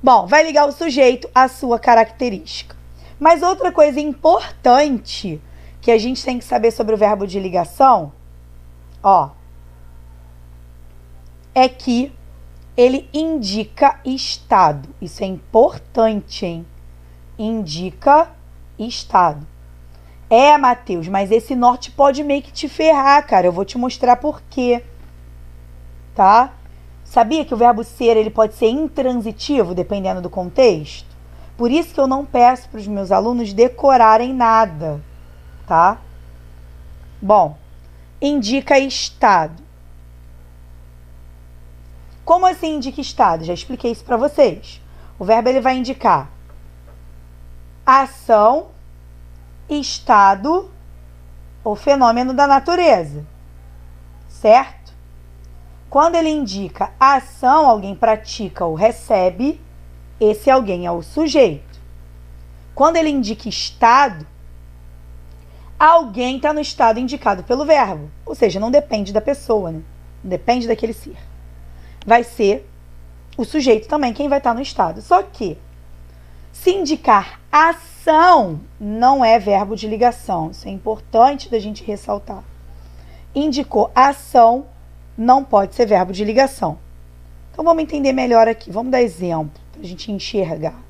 A: Bom, vai ligar o sujeito à sua característica. Mas outra coisa importante que a gente tem que saber sobre o verbo de ligação, ó, é que ele indica estado. Isso é importante, hein? Indica estado. É, Matheus, mas esse norte pode meio que te ferrar, cara. Eu vou te mostrar por quê. Tá? Sabia que o verbo ser, ele pode ser intransitivo, dependendo do contexto? Por isso que eu não peço para os meus alunos decorarem nada. Tá? Bom, indica estado. Como assim indica estado? Já expliquei isso para vocês. O verbo, ele vai indicar ação, estado ou fenômeno da natureza, certo? Quando ele indica ação, alguém pratica ou recebe, esse alguém é o sujeito. Quando ele indica estado, alguém está no estado indicado pelo verbo, ou seja, não depende da pessoa, né? Não depende daquele ser. Vai ser o sujeito também quem vai estar no estado. Só que, se indicar ação, não é verbo de ligação. Isso é importante da gente ressaltar. Indicou ação, não pode ser verbo de ligação. Então vamos entender melhor aqui. Vamos dar exemplo para a gente enxergar.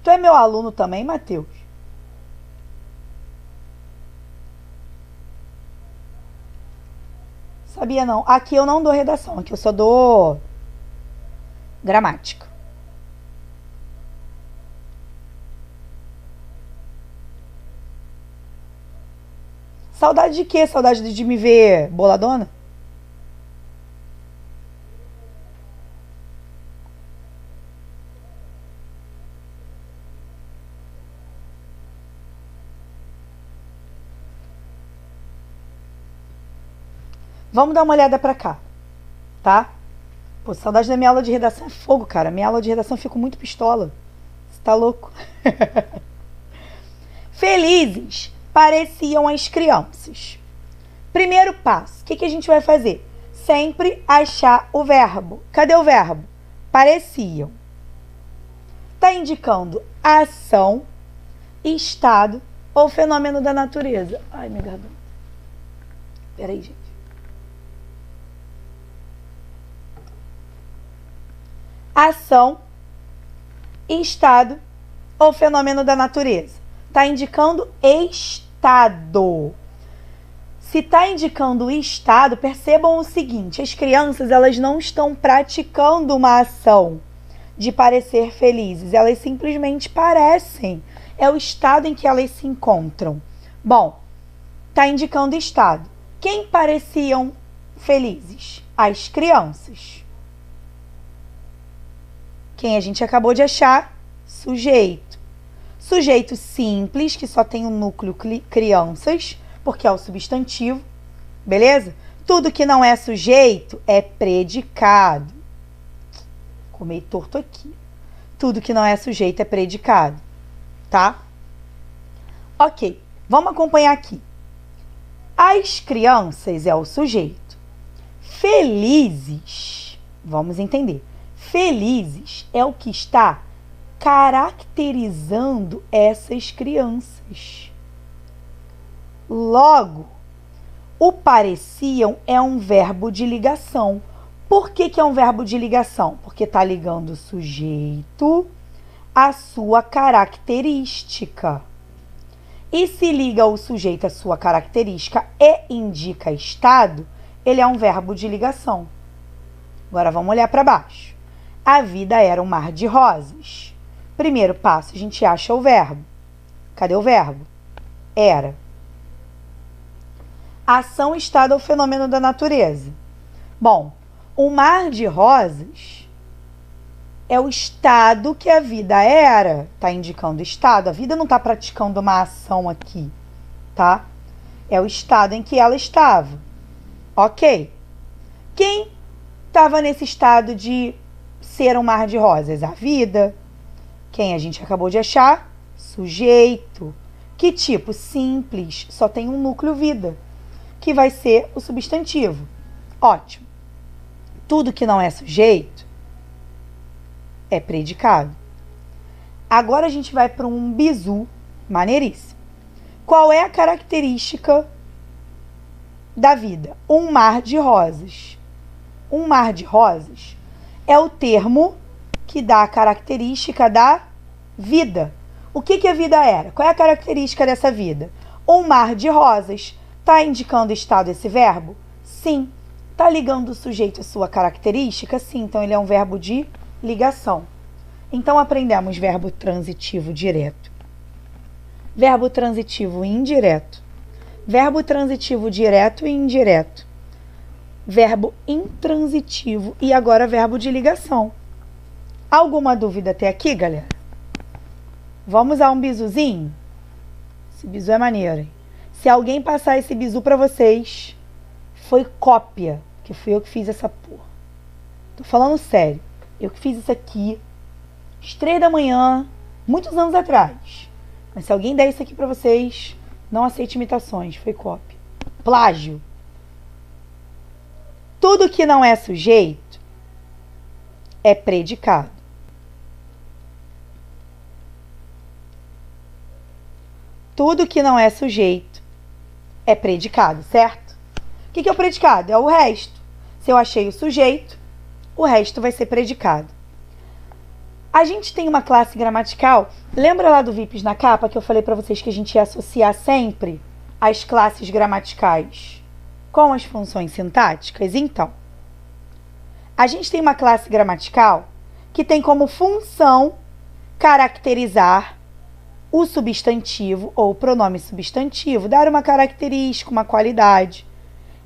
A: Tu é meu aluno também, Matheus? Sabia não. Aqui eu não dou redação, aqui eu só dou gramática. Saudade de quê? Saudade de me ver boladona? Vamos dar uma olhada pra cá, tá? Pô, saudade da minha aula de redação é fogo, cara. Minha aula de redação eu fico muito pistola. Você tá louco? Felizes pareciam as crianças. Primeiro passo, o que a gente vai fazer? Sempre achar o verbo. Cadê o verbo? Pareciam. Tá indicando ação, estado ou fenômeno da natureza. Ai, minha garganta. Peraí, gente. Ação, estado ou fenômeno da natureza. Está indicando estado. Se está indicando estado, percebam o seguinte: as crianças elas não estão praticando uma ação de parecer felizes, elas simplesmente parecem. É o estado em que elas se encontram. Bom, está indicando estado. Quem pareciam felizes? As crianças. Quem a gente acabou de achar? Sujeito. Sujeito simples, que só tem o núcleo crianças, porque é o substantivo, beleza? Tudo que não é sujeito é predicado. Ficou meio torto aqui. Tudo que não é sujeito é predicado, tá? Ok, vamos acompanhar aqui. As crianças é o sujeito. Felizes, vamos entender. Felizes é o que está caracterizando essas crianças. Logo, o pareciam é um verbo de ligação. Por que é um verbo de ligação? Porque está ligando o sujeito à sua característica. E se liga o sujeito à sua característica e indica estado, ele é um verbo de ligação. Agora vamos olhar para baixo. A vida era um mar de rosas. Primeiro passo, a gente acha o verbo. Cadê o verbo? Era. Ação, estado ou fenômeno da natureza. Bom, o mar de rosas é o estado que a vida era. Está indicando estado. A vida não está praticando uma ação aqui, tá? É o estado em que ela estava. Ok. Quem estava nesse estado de ser um mar de rosas? A vida. Quem a gente acabou de achar? Sujeito. Que tipo? Simples. Só tem um núcleo vida, que vai ser o substantivo. Ótimo. Tudo que não é sujeito é predicado. Agora a gente vai para um bizu maneiríssimo. Qual é a característica da vida? Um mar de rosas. Um mar de rosas é o termo que dá a característica da vida. O que a vida era? Qual é a característica dessa vida? Um mar de rosas. Está indicando estado esse verbo? Sim. Está ligando o sujeito à sua característica? Sim. Então, ele é um verbo de ligação. Então, aprendemos verbo transitivo direto, verbo transitivo indireto, verbo transitivo direto e indireto, verbo intransitivo e agora verbo de ligação. Alguma dúvida até aqui, galera? Vamos a um bizuzinho? Esse bizu é maneiro, hein? Se alguém passar esse bizu pra vocês, foi cópia, que fui eu que fiz essa porra. Tô falando sério. Eu que fiz isso aqui, às 3 da manhã, muitos anos atrás. Mas se alguém der isso aqui pra vocês, não aceite imitações, foi cópia. Plágio. Tudo que não é sujeito é predicado. Tudo que não é sujeito é predicado, certo? O que é o predicado? É o resto. Se eu achei o sujeito, o resto vai ser predicado. A gente tem uma classe gramatical. Lembra lá do VIPs na capa que eu falei para vocês que a gente ia associar sempre as classes gramaticais com as funções sintáticas? Então, a gente tem uma classe gramatical que tem como função caracterizar o substantivo ou pronome substantivo, dar uma característica, uma qualidade.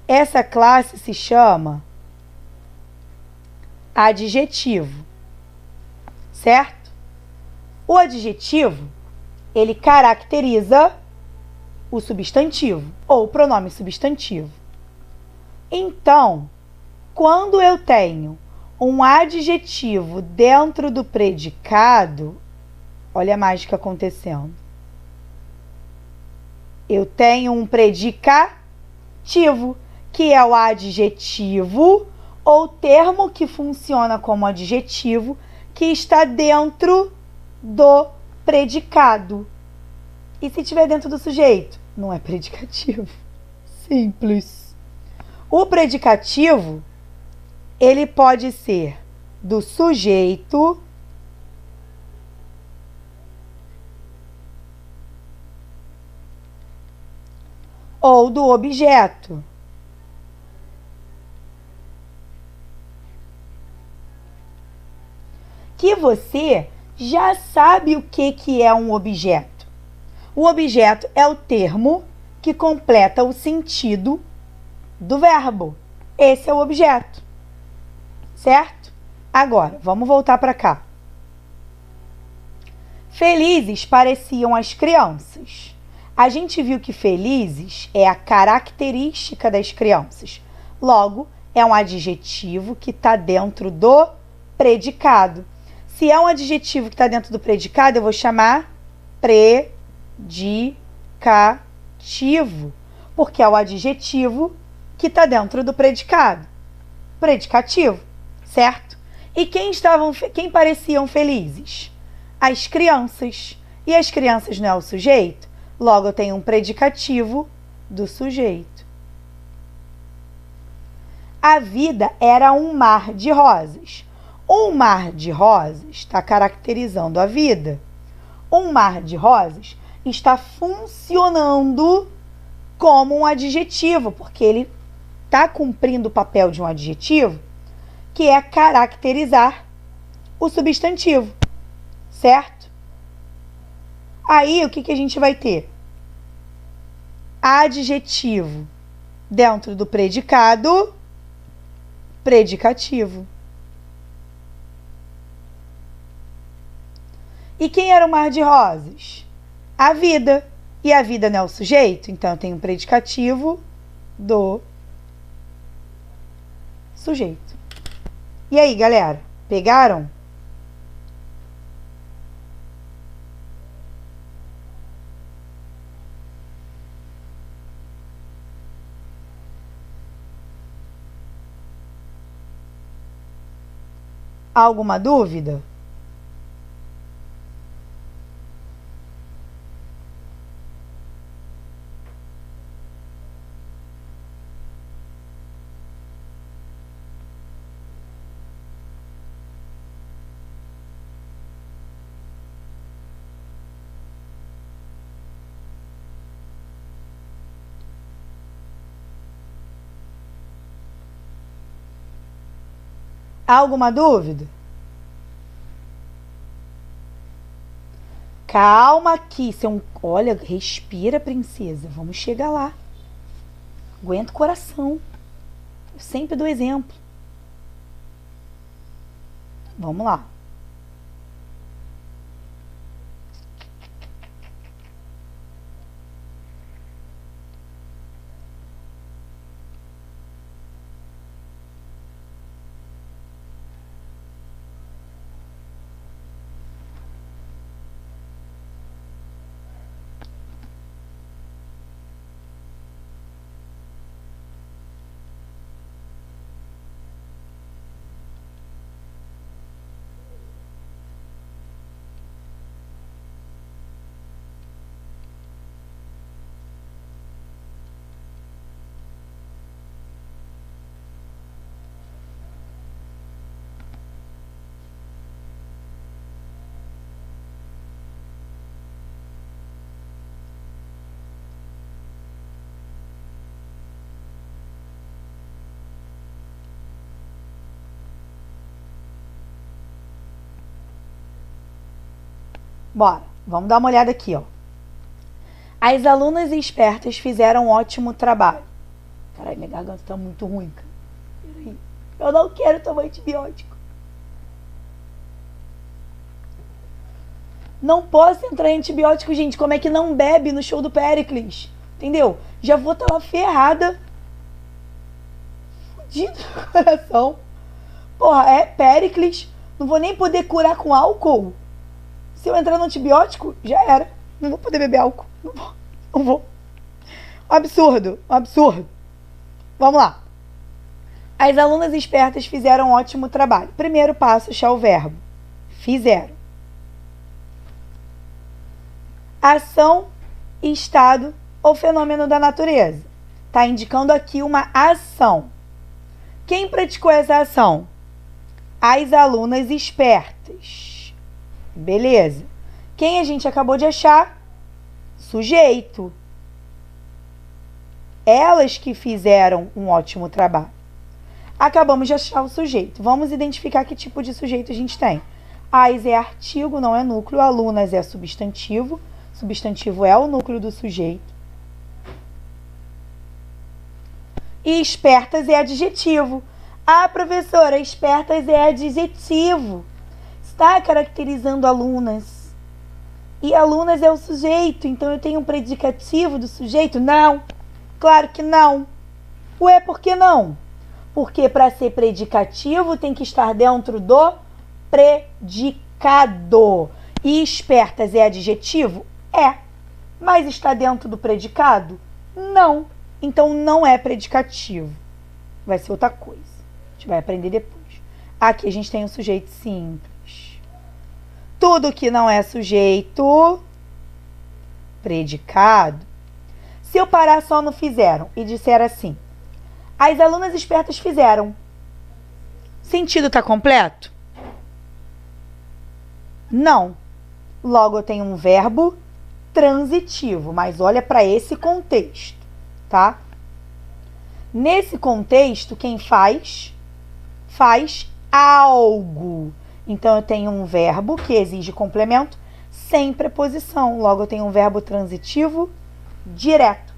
A: Essa classe se chama adjetivo, certo? O adjetivo, ele caracteriza o substantivo ou o pronome substantivo. Então, quando eu tenho um adjetivo dentro do predicado, olha a mágica acontecendo. Eu tenho um predicativo, que é o adjetivo ou termo que funciona como adjetivo que está dentro do predicado. E se estiver dentro do sujeito? Não é predicativo. Simples. O predicativo, ele pode ser do sujeito ou do objeto. Que você já sabe o que é um objeto. O objeto é o termo que completa o sentido do verbo. Esse é o objeto, certo? Agora, vamos voltar para cá. Felizes pareciam as crianças. A gente viu que felizes é a característica das crianças. Logo, é um adjetivo que está dentro do predicado. Se é um adjetivo que está dentro do predicado, eu vou chamar predicativo, porque é o adjetivo que está dentro do predicado. Predicativo, certo? E quem pareciam felizes? As crianças. E as crianças não é o sujeito? Logo, eu tenho um predicativo do sujeito. A vida era um mar de rosas. Um mar de rosas está caracterizando a vida. Um mar de rosas está funcionando como um adjetivo, porque ele está cumprindo o papel de um adjetivo, que é caracterizar o substantivo, certo? Aí, o que a gente vai ter? Adjetivo dentro do predicado, predicativo. E quem era o mar de rosas? A vida. E a vida não é o sujeito? Então, eu tenho um predicativo do sujeito. E aí, galera? Pegaram? Alguma dúvida? Alguma dúvida? Calma aqui. Olha, respira, princesa. Vamos chegar lá. Aguenta o coração. Eu sempre dou exemplo. Vamos lá. Bora, vamos dar uma olhada aqui, ó. As alunas espertas fizeram um ótimo trabalho. Caralho, minha garganta tá muito ruim, cara. Peraí. Eu não quero tomar antibiótico. Não posso entrar em antibiótico, gente. Como é que não bebe no show do Péricles? Entendeu? Já vou estar lá ferrada. Fudido no coração. Porra, é Péricles. Não vou nem poder curar com álcool. Se eu entrar no antibiótico, já era. Não vou poder beber álcool. Não vou. Um absurdo. Um absurdo. Vamos lá. As alunas espertas fizeram um ótimo trabalho. Primeiro passo, achar o verbo. Fizeram. Ação, estado ou fenômeno da natureza. Está indicando aqui uma ação. Quem praticou essa ação? As alunas espertas. Beleza. Quem a gente acabou de achar? Sujeito. Elas que fizeram um ótimo trabalho. Acabamos de achar o sujeito. Vamos identificar que tipo de sujeito a gente tem. As é artigo, não é núcleo. Alunas é substantivo. Substantivo é o núcleo do sujeito. E espertas é adjetivo. Ah, professora, espertas é adjetivo. Está caracterizando alunas. E alunas é o sujeito. Então eu tenho um predicativo do sujeito? Não. Claro que não. Ué, por que não? Porque para ser predicativo tem que estar dentro do predicado. E espertas é adjetivo? É. Mas está dentro do predicado? Não. Então não é predicativo. Vai ser outra coisa. A gente vai aprender depois. Aqui a gente tem um sujeito simples. Tudo que não é sujeito, predicado. Se eu parar só no fizeram e disser assim: as alunas espertas fizeram. Sentido está completo? Não. Logo eu tenho um verbo transitivo, mas olha para esse contexto, tá? Nesse contexto, quem faz algo. Então eu tenho um verbo que exige complemento sem preposição. Logo eu tenho um verbo transitivo direto.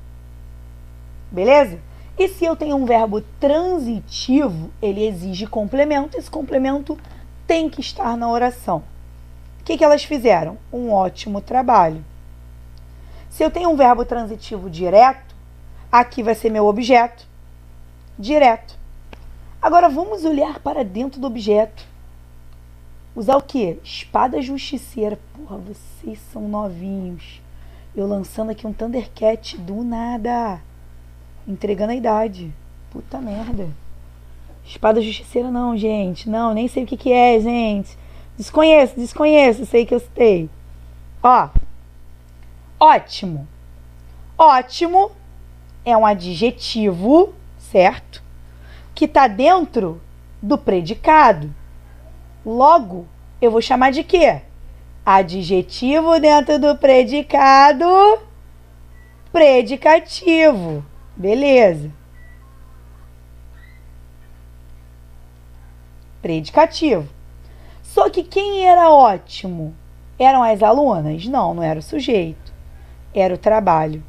A: Beleza? E se eu tenho um verbo transitivo, ele exige complemento. Esse complemento tem que estar na oração. O que elas fizeram? Um ótimo trabalho. Se eu tenho um verbo transitivo direto, aqui vai ser meu objeto direto. Agora vamos olhar para dentro do objeto. Usar o quê? Espada justiceira. Porra, vocês são novinhos. Eu lançando aqui um Thundercat do nada. Entregando a idade. Puta merda. Espada justiceira não, gente. Não, nem sei o que é, gente. Desconheço. Sei que eu citei. Ó. Ótimo. Ótimo é um adjetivo, certo? Que está dentro do predicado. Logo, eu vou chamar de quê? Adjetivo dentro do predicado. Predicativo. Beleza. Predicativo. Só que quem era ótimo? Eram as alunas? Não, não era o sujeito. Era o trabalho.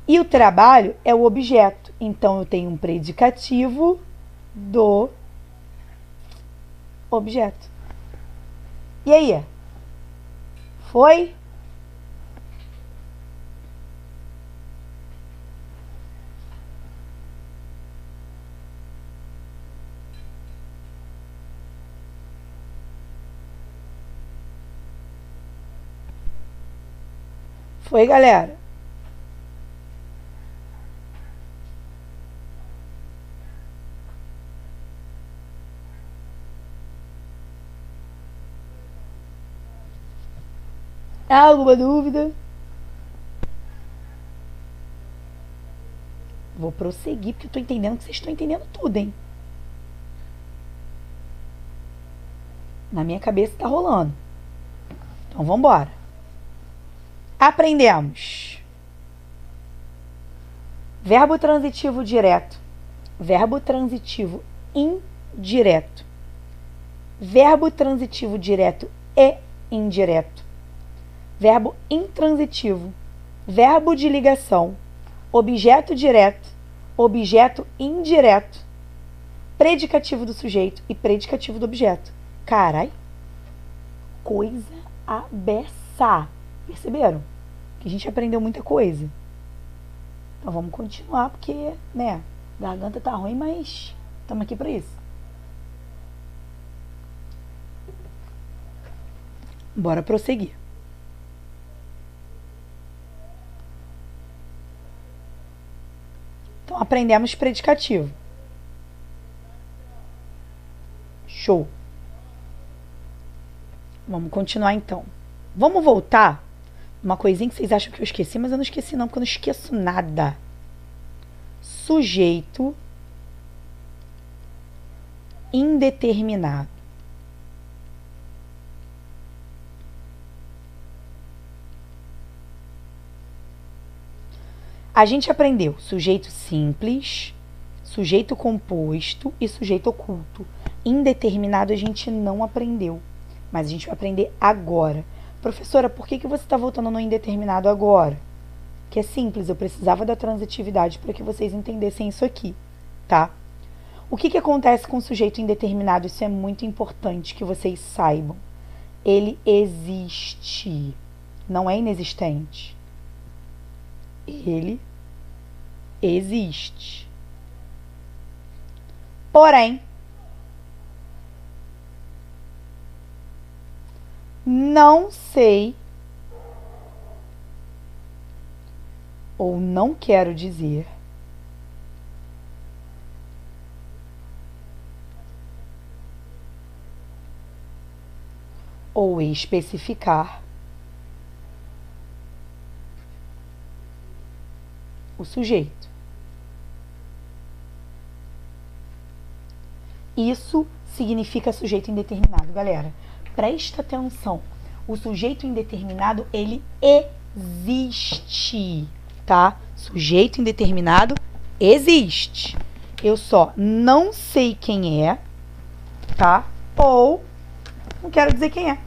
A: E o trabalho é o objeto. Então, eu tenho um predicativo do objeto. E aí? Foi? Foi, galera? Alguma dúvida? Vou prosseguir, porque eu tô entendendo que vocês estão entendendo tudo, hein? Na minha cabeça tá rolando. Então, vamos embora. Aprendemos. Verbo transitivo direto. Verbo transitivo indireto. Verbo transitivo direto e indireto, verbo intransitivo, verbo de ligação, objeto direto, objeto indireto, predicativo do sujeito e predicativo do objeto. Carai, coisa a beça. Perceberam? Que a gente aprendeu muita coisa. Então vamos continuar, porque, né, garganta tá ruim, mas estamos aqui para isso. Bora prosseguir. Então aprendemos predicativo. Show. Vamos continuar então. Vamos voltar uma coisinha que vocês acham que eu esqueci, mas eu não esqueci não, porque eu não esqueço nada. Sujeito indeterminado. A gente aprendeu sujeito simples, sujeito composto e sujeito oculto. Indeterminado a gente não aprendeu, mas a gente vai aprender agora. Professora, por que você está voltando no indeterminado agora? Que é simples, eu precisava da transitividade para que vocês entendessem isso aqui, tá? O que acontece com o sujeito indeterminado? Isso é muito importante que vocês saibam. Ele existe, não é inexistente. Ele existe. Porém, não sei ou não quero dizer ou especificar o sujeito. Isso significa sujeito indeterminado, galera. Presta atenção. O sujeito indeterminado, ele existe, tá? Sujeito indeterminado existe. Eu só não sei quem é, tá? Ou não quero dizer quem é.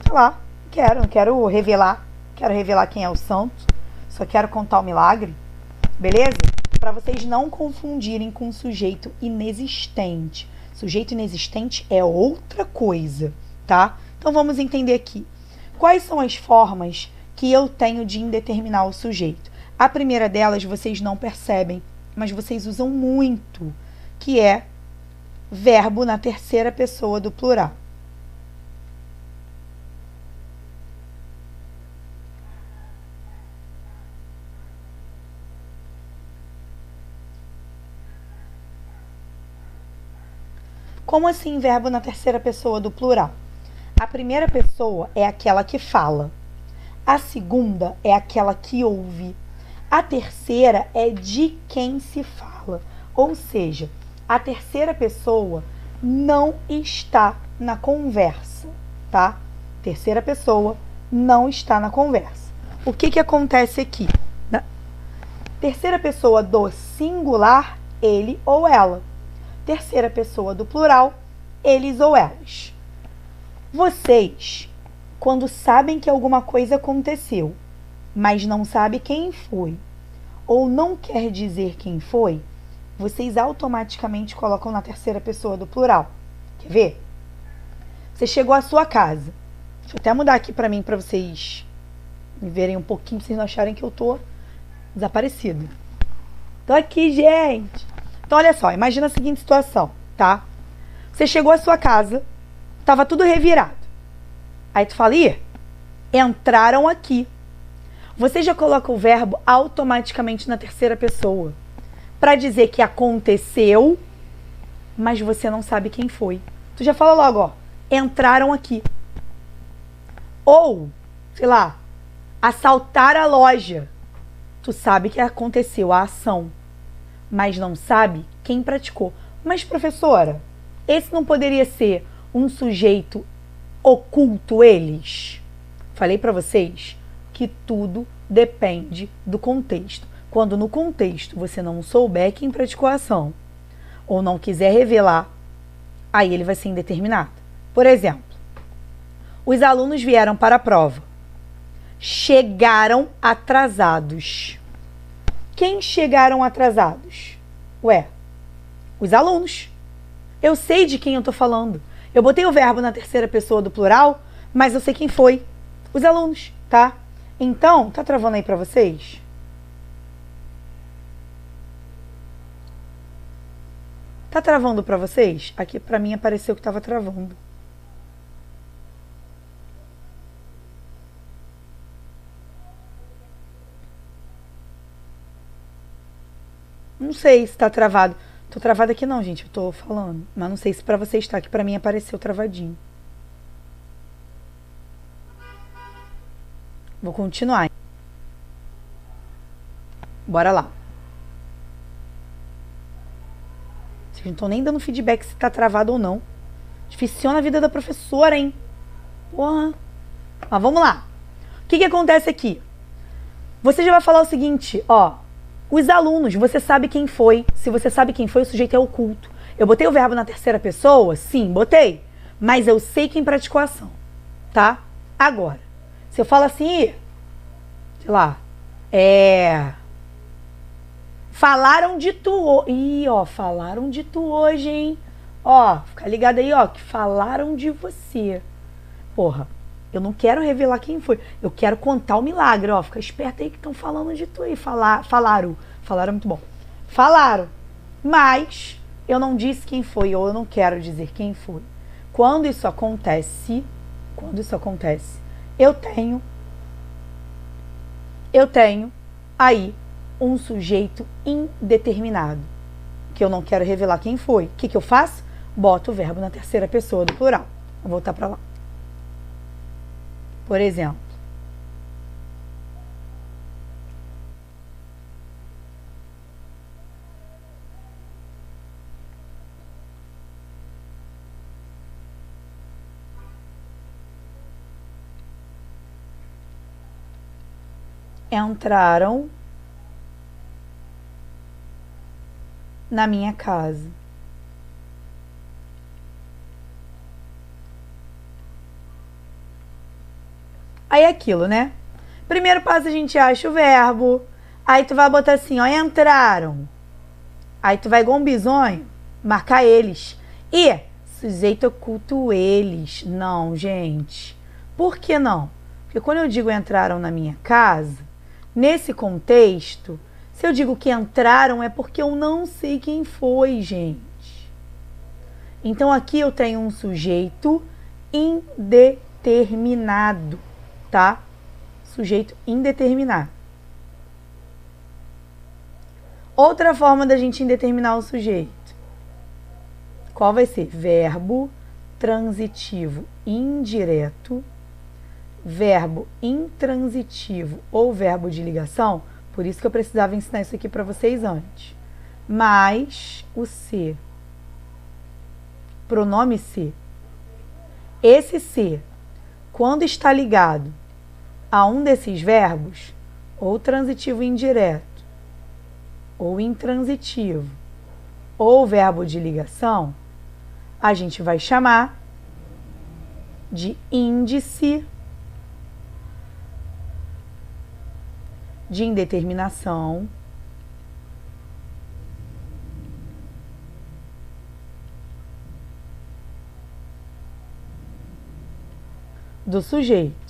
A: Sei lá, não quero revelar. Quero revelar quem é o santo. Só quero contar o milagre. Beleza? Para vocês não confundirem com sujeito inexistente. Sujeito inexistente é outra coisa, tá? Então vamos entender aqui. Quais são as formas que eu tenho de indeterminar o sujeito? A primeira delas vocês não percebem, mas vocês usam muito, que é verbo na terceira pessoa do plural. Como assim verbo na terceira pessoa do plural? A primeira pessoa é aquela que fala. A segunda é aquela que ouve. A terceira é de quem se fala. Ou seja, a terceira pessoa não está na conversa, tá? Terceira pessoa não está na conversa. O que acontece aqui? Na terceira pessoa do singular, ele ou ela. Terceira pessoa do plural, eles ou elas. Vocês, quando sabem que alguma coisa aconteceu, mas não sabe quem foi, ou não quer dizer quem foi, vocês automaticamente colocam na terceira pessoa do plural. Quer ver? Você chegou à sua casa. Deixa eu até mudar aqui para mim, para vocês me verem um pouquinho, pra vocês não acharem que eu tô desaparecida. Tô aqui, gente! Então, olha só, imagina a seguinte situação, tá? Você chegou à sua casa, tava tudo revirado. Aí tu fala, ih, entraram aqui. Você já coloca o verbo automaticamente na terceira pessoa, para dizer que aconteceu, mas você não sabe quem foi. Tu já fala logo, ó, entraram aqui. Ou, sei lá, assaltaram a loja. Tu sabe que aconteceu a ação, mas não sabe quem praticou. Mas, professora, esse não poderia ser um sujeito oculto, eles? Falei para vocês que tudo depende do contexto. Quando no contexto você não souber quem praticou a ação, ou não quiser revelar, aí ele vai ser indeterminado. Por exemplo, Os alunos vieram para a prova. Chegaram atrasados. Quem chegaram atrasados? Ué, os alunos. Eu sei de quem eu tô falando. Eu botei o verbo na terceira pessoa do plural, mas eu sei quem foi. Os alunos, tá? Então, tá travando aí pra vocês? Tá travando pra vocês? Aqui pra mim apareceu que tava travando. Não sei se tá travado. Tô travada aqui não, gente. Eu tô falando. Mas não sei se pra vocês tá. Que pra mim apareceu travadinho. Vou continuar. Bora lá. Vocês não estão nem dando feedback se tá travado ou não. Dificiona a vida da professora, hein? Porra. Mas vamos lá. O que acontece aqui? Você já vai falar o seguinte, ó. Os alunos, você sabe quem foi. Se você sabe quem foi, o sujeito é oculto. Eu botei o verbo na terceira pessoa? Sim, botei. Mas eu sei quem praticou a ação. Tá? Agora, se eu falo assim, sei lá, falaram de tu. Ih, ó, falaram de tu hoje, hein? Ó, fica ligado aí, ó, que falaram de você. Porra, eu não quero revelar quem foi. Eu quero contar o milagre, ó. Fica esperto aí que estão falando de tu aí. Falaram é muito bom. Falaram, mas eu não disse quem foi, ou eu não quero dizer quem foi. Quando isso acontece, eu tenho aí um sujeito indeterminado, que eu não quero revelar quem foi. O que eu faço? Boto o verbo na terceira pessoa do plural. Vou voltar para lá. Por exemplo, entraram na minha casa. Aí é aquilo, né? Primeiro passo a gente acha o verbo. Aí tu vai botar assim, ó, entraram. Aí tu vai igual um bisonho, marcar eles. E sujeito oculto eles. Não, gente. Por que não? Porque quando eu digo entraram na minha casa, nesse contexto, se eu digo que entraram é porque eu não sei quem foi, gente. Então aqui eu tenho um sujeito indeterminado, tá? Sujeito indeterminado. Outra forma da gente indeterminar o sujeito. Qual vai ser? Verbo transitivo indireto, verbo intransitivo ou verbo de ligação. Por isso que eu precisava ensinar isso aqui para vocês antes. Mais o se. Pronome se. Esse se, quando está ligado a um desses verbos, ou transitivo indireto, ou intransitivo, ou verbo de ligação, a gente vai chamar de índice de indeterminação do sujeito.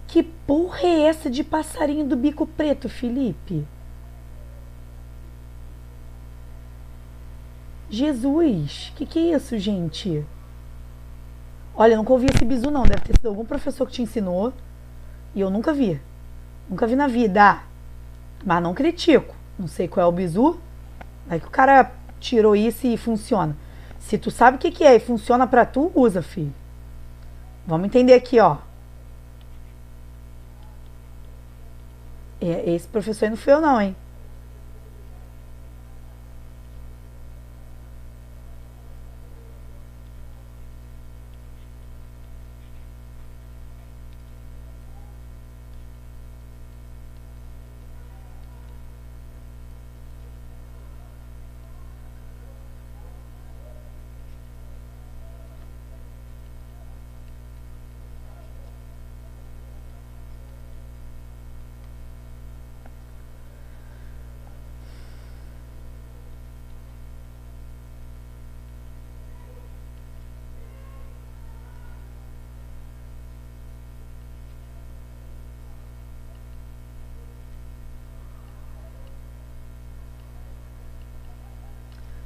A: Que porra é essa de passarinho do bico preto, Felipe? Jesus, que é isso, gente? Olha, eu nunca ouvi esse bizu não, deve ter sido algum professor que te ensinou e eu nunca vi. Nunca vi na vida. Mas não critico. Não sei qual é o bizu. Vai que o cara tirou isso e funciona. Se tu sabe o que é e funciona pra tu, usa, filho. Vamos entender aqui, ó. Esse professor aí não foi eu não, hein?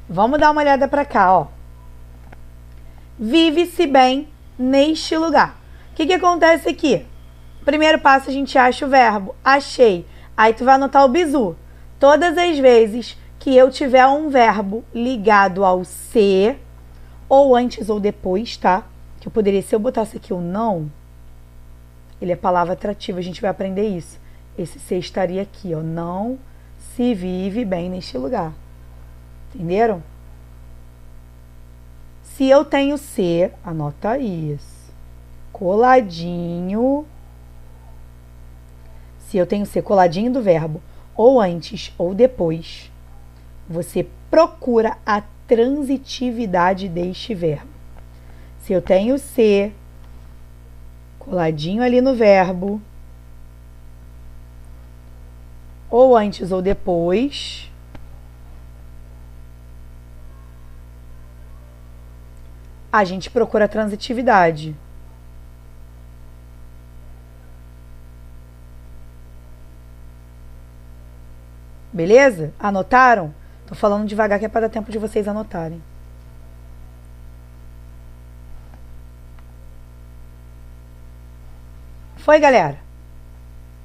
A: Vamos dar uma olhada para cá, ó. Vive-se bem neste lugar. O que acontece aqui? Primeiro passo, a gente acha o verbo. Achei. Aí tu vai anotar o bizu. Todas as vezes que eu tiver um verbo ligado ao ser, ou antes ou depois, tá? Que eu poderia, se eu botasse aqui o não, ele é palavra atrativa, a gente vai aprender isso. Esse ser estaria aqui, ó. Não se vive bem neste lugar. Entenderam? Se eu tenho ser, anota isso. Coladinho. Se eu tenho ser coladinho do verbo, ou antes ou depois, você procura a transitividade deste verbo. Se eu tenho ser coladinho ali no verbo, ou antes ou depois, a gente procura a transitividade. Beleza? Anotaram? Tô falando devagar que é para dar tempo de vocês anotarem. Foi, galera?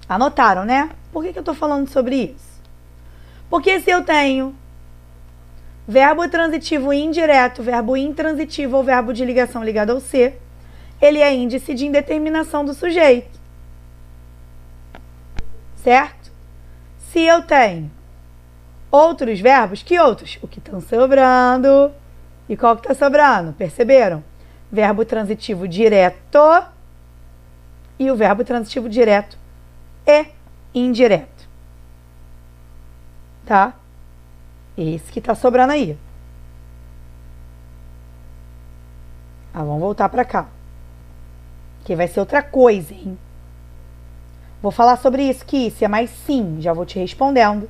A: Anotaram, né? Por que eu tô falando sobre isso? Porque se eu tenho verbo transitivo indireto, verbo intransitivo ou verbo de ligação ligado ao ser, ele é índice de indeterminação do sujeito. Certo? Se eu tenho outros verbos, que outros? O que estão sobrando. E qual que está sobrando? Perceberam? Verbo transitivo direto e o verbo transitivo direto e indireto. Tá? Esse que está sobrando aí. Vamos voltar para cá. Que vai ser outra coisa, hein? Vou falar sobre isso, que isso é mais sim. Já vou te respondendo.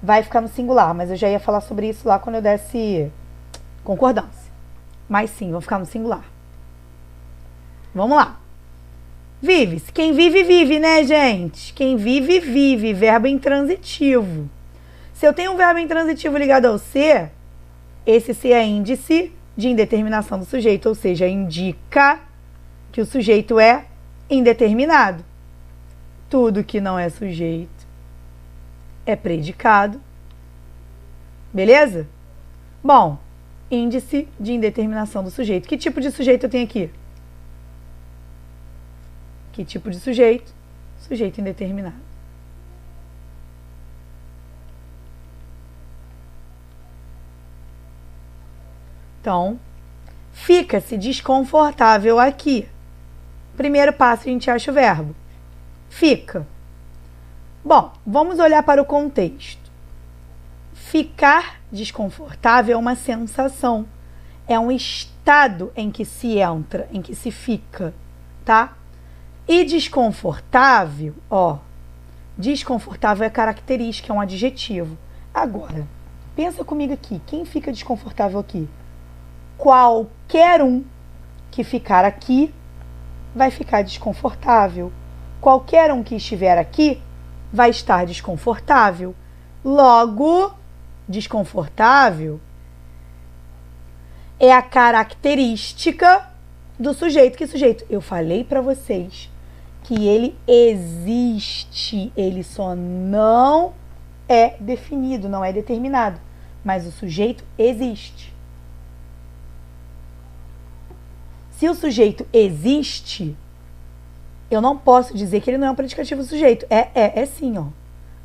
A: Vai ficar no singular, mas eu já ia falar sobre isso lá quando eu desse concordância. Mas sim, vou ficar no singular. Vamos lá. Vive-se. Quem vive, vive, né, gente? Quem vive, vive. Verbo intransitivo. Se eu tenho um verbo intransitivo ligado ao ser, esse ser é índice de indeterminação do sujeito, ou seja, indica que o sujeito é indeterminado. Tudo que não é sujeito é predicado. Beleza? Bom, índice de indeterminação do sujeito. Que tipo de sujeito eu tenho aqui? Que tipo de sujeito? Sujeito indeterminado. Então, fica-se desconfortável aqui. Primeiro passo, a gente acha o verbo. Fica. Bom, vamos olhar para o contexto. Ficar desconfortável é uma sensação. É um estado em que se entra, em que se fica, tá? E desconfortável, ó. Desconfortável é característica, é um adjetivo. Agora, pensa comigo aqui. Quem fica desconfortável aqui? Qualquer um que ficar aqui vai ficar desconfortável. Qualquer um que estiver aqui vai estar desconfortável. Logo, desconfortável é a característica do sujeito. Que sujeito? Eu falei para vocês que ele existe, ele só não é definido, não é determinado, mas o sujeito existe. Se o sujeito existe, eu não posso dizer que ele não é um predicativo do sujeito. É sim, ó.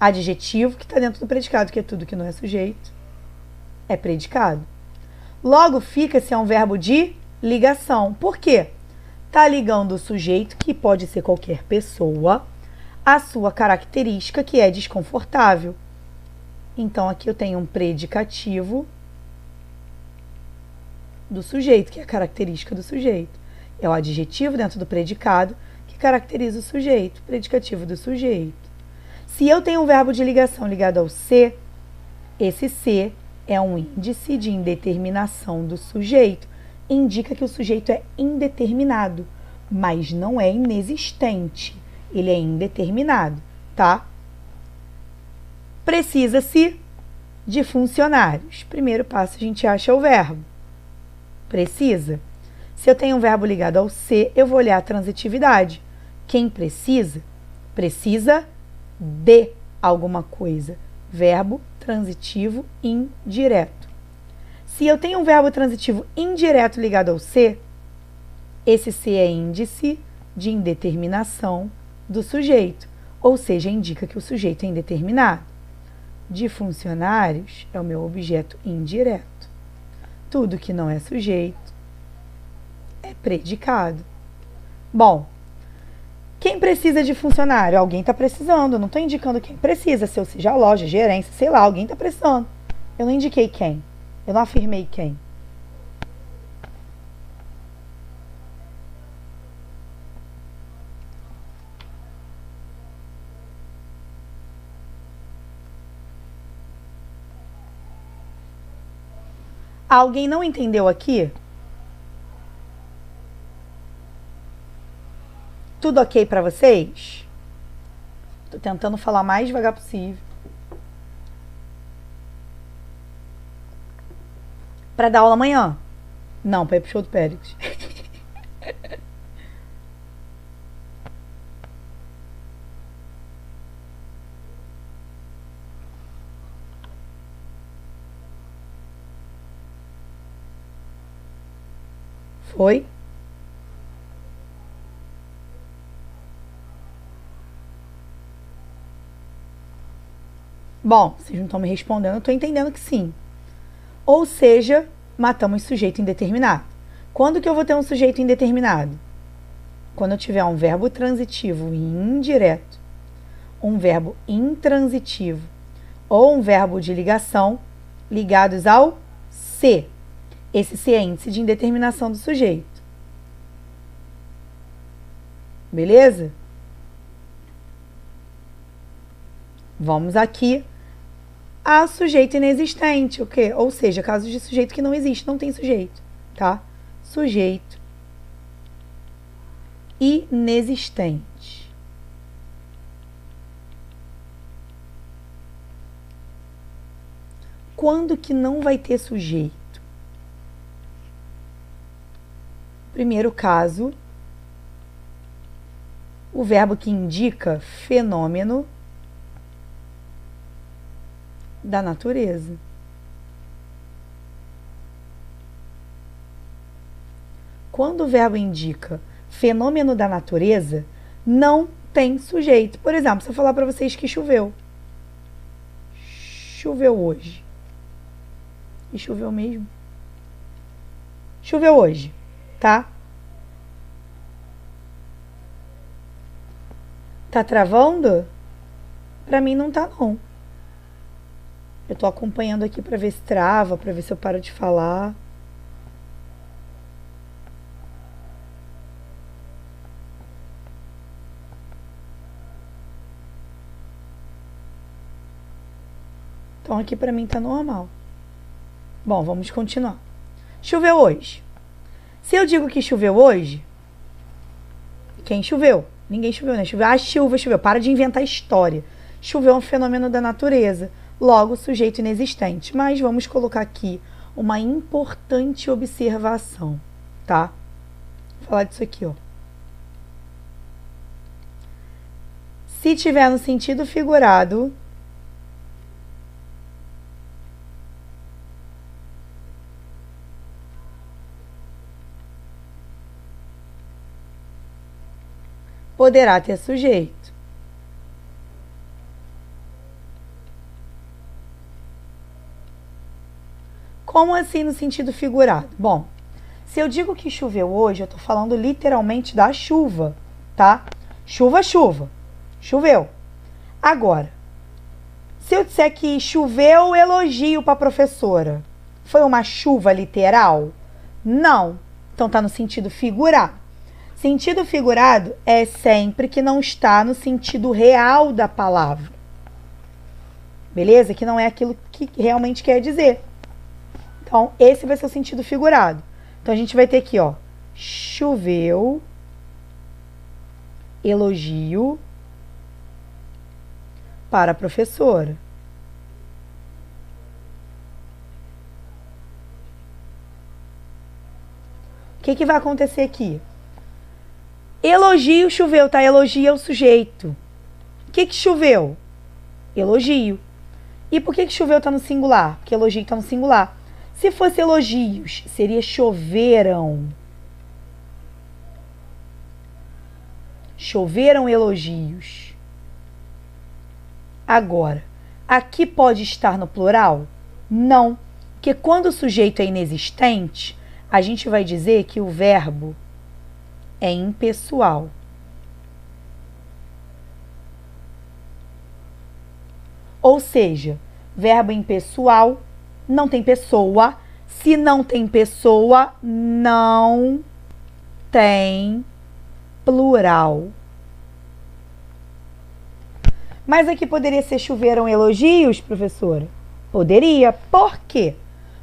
A: Adjetivo que está dentro do predicado, que é tudo que não é sujeito, é predicado. Logo, fica-se é um verbo de ligação. Por quê? Está ligando o sujeito, que pode ser qualquer pessoa, a sua característica, que é desconfortável. Então, aqui eu tenho um predicativo do sujeito, que é a característica do sujeito. É o adjetivo dentro do predicado que caracteriza o sujeito, predicativo do sujeito. Se eu tenho um verbo de ligação ligado ao ser, esse ser é um índice de indeterminação do sujeito. Indica que o sujeito é indeterminado, mas não é inexistente. Ele é indeterminado, tá? Precisa-se De funcionários. Primeiro passo, a gente acha o verbo. Precisa. Se eu tenho um verbo ligado ao ser, eu vou olhar a transitividade. Quem precisa? Precisa de alguma coisa. Verbo transitivo indireto. Se eu tenho um verbo transitivo indireto ligado ao ser, esse ser é índice de indeterminação do sujeito, ou seja, indica que o sujeito é indeterminado. De funcionários é o meu objeto indireto. Tudo que não é sujeito é predicado. Bom, quem precisa de funcionário? Alguém está precisando. Eu não estou indicando quem precisa. Se eu seja a loja, gerência, sei lá, alguém está precisando. Eu não indiquei quem. Eu não afirmei quem. Alguém não entendeu aqui? Tudo ok para vocês? Tô tentando falar mais devagar possível. Para dar aula amanhã? Não, para ir pro show do Périx. Foi? Bom, vocês não estão me respondendo, eu estou entendendo que sim. Ou seja, matamos sujeito indeterminado. Quando que eu vou ter um sujeito indeterminado? Quando eu tiver um verbo transitivo e indireto, um verbo intransitivo ou um verbo de ligação ligados ao se. Esse se é índice de indeterminação do sujeito. Beleza? Vamos aqui a sujeito inexistente, o quê? Ou seja, casos de sujeito que não existe, não tem sujeito, tá? Sujeito inexistente. Quando que não vai ter sujeito? Primeiro caso, o verbo que indica fenômeno da natureza. Quando o verbo indica fenômeno da natureza, não tem sujeito. Por exemplo, se eu falar para vocês que choveu. Choveu hoje. E choveu mesmo. Choveu hoje, tá? Tá travando? Pra mim não tá, não. Eu tô acompanhando aqui pra ver se trava, pra ver se eu paro de falar. Então aqui pra mim tá normal. Bom, vamos continuar. Choveu hoje. Se eu digo que choveu hoje, quem choveu? Ninguém choveu, né? Choveu. A chuva choveu. Para de inventar história. Choveu é um fenômeno da natureza. Logo, sujeito inexistente. Mas vamos colocar aqui uma importante observação, tá? Vou falar disso aqui, ó. Se tiver no sentido figurado, poderá ter sujeito. Como assim no sentido figurado? Bom, se eu digo que choveu hoje, eu estou falando literalmente da chuva, tá? Chuva, chuva. Choveu. Agora, se eu disser que choveu elogio para a professora, foi uma chuva literal? Não. Então tá no sentido figurado. Sentido figurado é sempre que não está no sentido real da palavra. Beleza? Que não é aquilo que realmente quer dizer. Então, esse vai ser o sentido figurado. Então, a gente vai ter aqui, ó. Choveu, elogio para a professora. O que vai acontecer aqui? Elogio choveu, tá? Elogio é o sujeito. O que choveu? Elogio. E por que choveu tá no singular? Porque elogio tá no singular. Se fosse elogios, seria choveram. Choveram elogios. Agora, aqui pode estar no plural? Não. Porque quando o sujeito é inexistente, a gente vai dizer que o verbo é impessoal. Ou seja, verbo impessoal não tem pessoa. Se não tem pessoa, não tem plural. Mas aqui poderia ser choveram elogios, professora? Poderia. Por quê?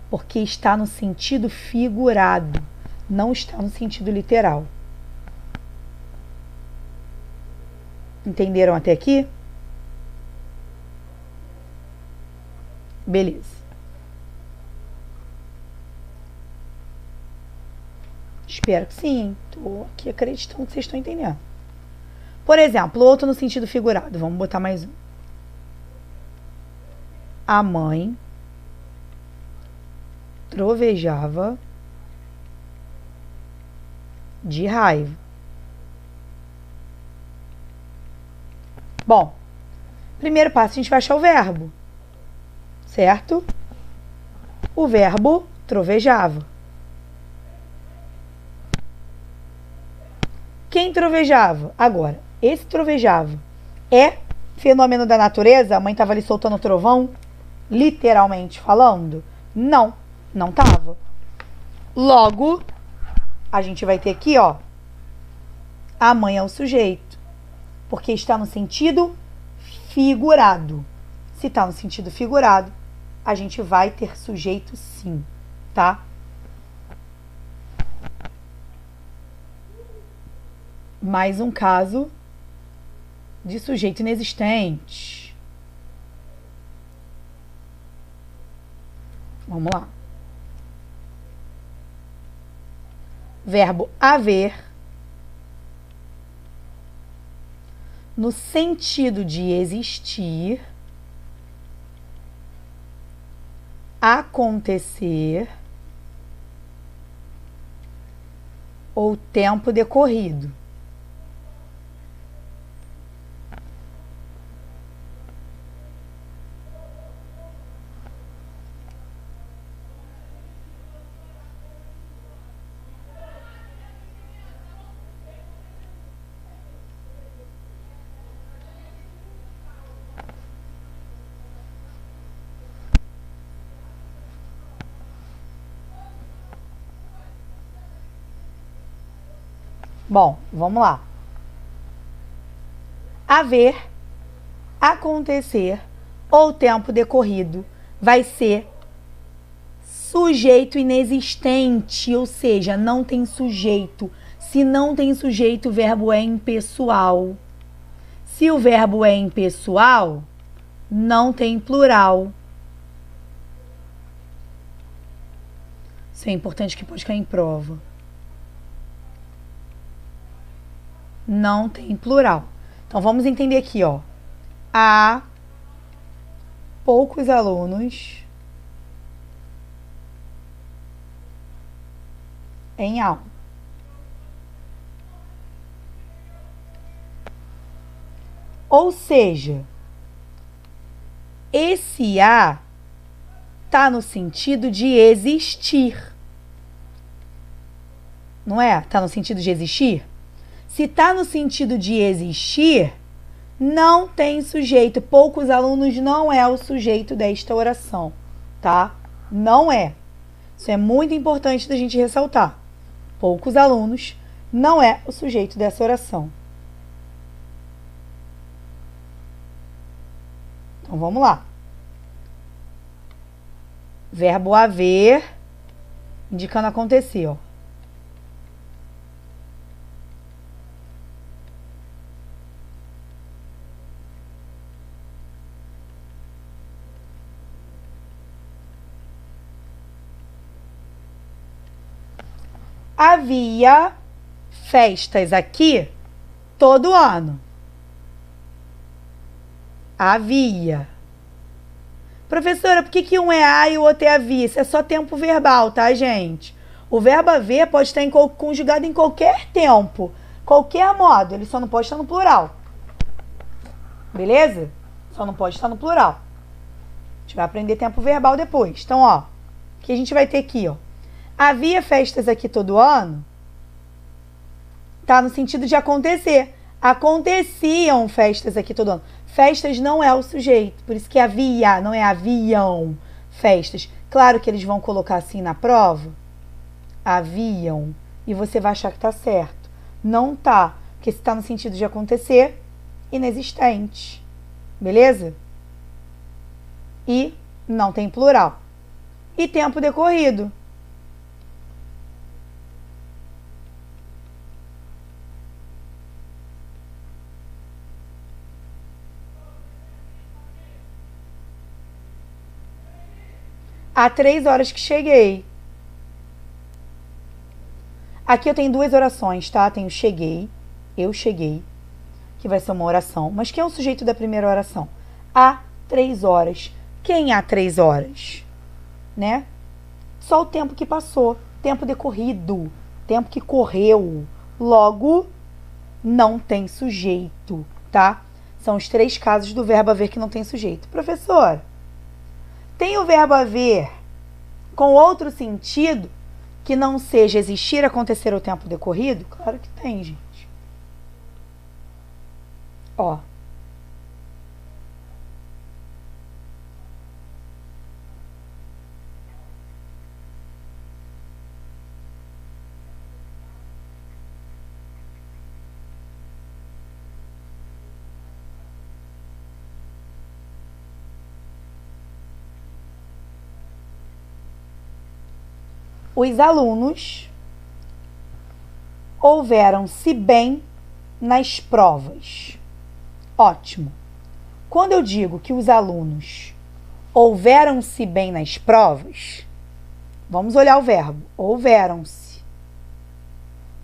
A: Porque está no sentido figurado, não está no sentido literal. Entenderam até aqui? Beleza. Espero que sim. Tô aqui acreditando que vocês estão entendendo. Por exemplo, outro no sentido figurado. Vamos botar mais um. A mãe trovejava de raiva. Bom, primeiro passo, a gente vai achar o verbo. Certo? O verbo trovejava. Quem trovejava? Agora, esse trovejava é fenômeno da natureza? A mãe estava ali soltando trovão? Literalmente falando? Não, não estava. Logo, a gente vai ter aqui, ó, a mãe é o sujeito, porque está no sentido figurado. Se está no sentido figurado, a gente vai ter sujeito sim, tá? Mais um caso de sujeito inexistente. Vamos lá. Verbo haver, no sentido de existir, acontecer ou tempo decorrido. Bom, vamos lá. Haver, acontecer ou tempo decorrido vai ser sujeito inexistente, ou seja, não tem sujeito. Se não tem sujeito, o verbo é impessoal. Se o verbo é impessoal, não tem plural. Isso é importante que pode cair em prova. Não tem plural. Então, vamos entender aqui, ó. Há poucos alunos em aula. Ou seja, esse há tá no sentido de existir. Não é? Tá no sentido de existir? Se tá no sentido de existir, não tem sujeito. Poucos alunos não é o sujeito desta oração, tá? Não é. Isso é muito importante da gente ressaltar. Poucos alunos não é o sujeito dessa oração. Então, vamos lá. Verbo haver, indicando acontecer, ó. Havia festas aqui todo ano. Havia. Professora, por que um é a e o outro é havia? Isso é só tempo verbal, tá, gente? O verbo haver pode estar conjugado em qualquer tempo, qualquer modo. Ele só não pode estar no plural. Beleza? Só não pode estar no plural. A gente vai aprender tempo verbal depois. Então, ó, o que a gente vai ter aqui, ó? Havia festas aqui todo ano? Tá no sentido de acontecer. Aconteciam festas aqui todo ano. Festas não é o sujeito, por isso que havia, não é haviam festas. Claro que eles vão colocar assim na prova. Haviam. E você vai achar que tá certo. Não tá, porque se tá no sentido de acontecer, inexistente. Beleza? E não tem plural. E tempo decorrido. Há 3 horas que cheguei. Aqui eu tenho 2 orações, tá? Tenho cheguei, eu cheguei, que vai ser uma oração. Mas quem é o sujeito da primeira oração? Há 3 horas. Quem há 3 horas? Né? Só o tempo que passou, tempo decorrido, tempo que correu. Logo, não tem sujeito, tá? São os 3 casos do verbo haver que não tem sujeito. Professor, tem o verbo haver com outro sentido que não seja existir, acontecer ou tempo decorrido? Claro que tem, gente. Ó. Os alunos houveram-se bem nas provas. Ótimo. Quando eu digo que os alunos houveram-se bem nas provas, vamos olhar o verbo. Houveram-se.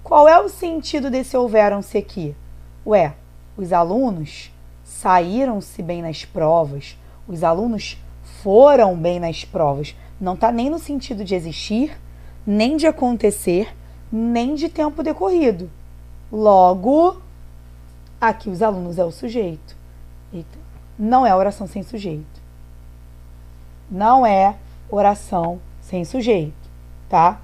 A: Qual é o sentido desse houveram-se aqui? Ué, os alunos saíram-se bem nas provas. Os alunos foram bem nas provas. Não está nem no sentido de existir, nem de acontecer, nem de tempo decorrido. Logo, aqui os alunos é o sujeito. Eita, não é oração sem sujeito. Não é oração sem sujeito, tá?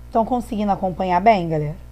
A: Estão conseguindo acompanhar bem, galera?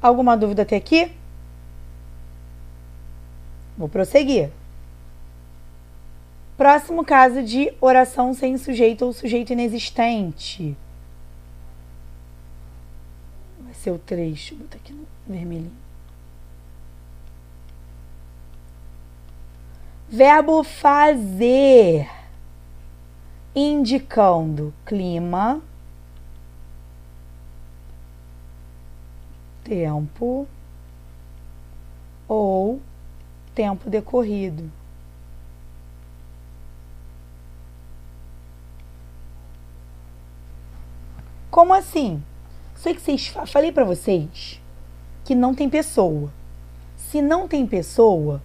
A: Alguma dúvida até aqui? Vou prosseguir. Próximo caso de oração sem sujeito ou sujeito inexistente. Vai ser o 3. Deixa eu botar aqui no vermelhinho. Verbo fazer, indicando clima, tempo ou tempo decorrido. Como assim? Sei que falei para vocês que não tem pessoa. Se não tem pessoa,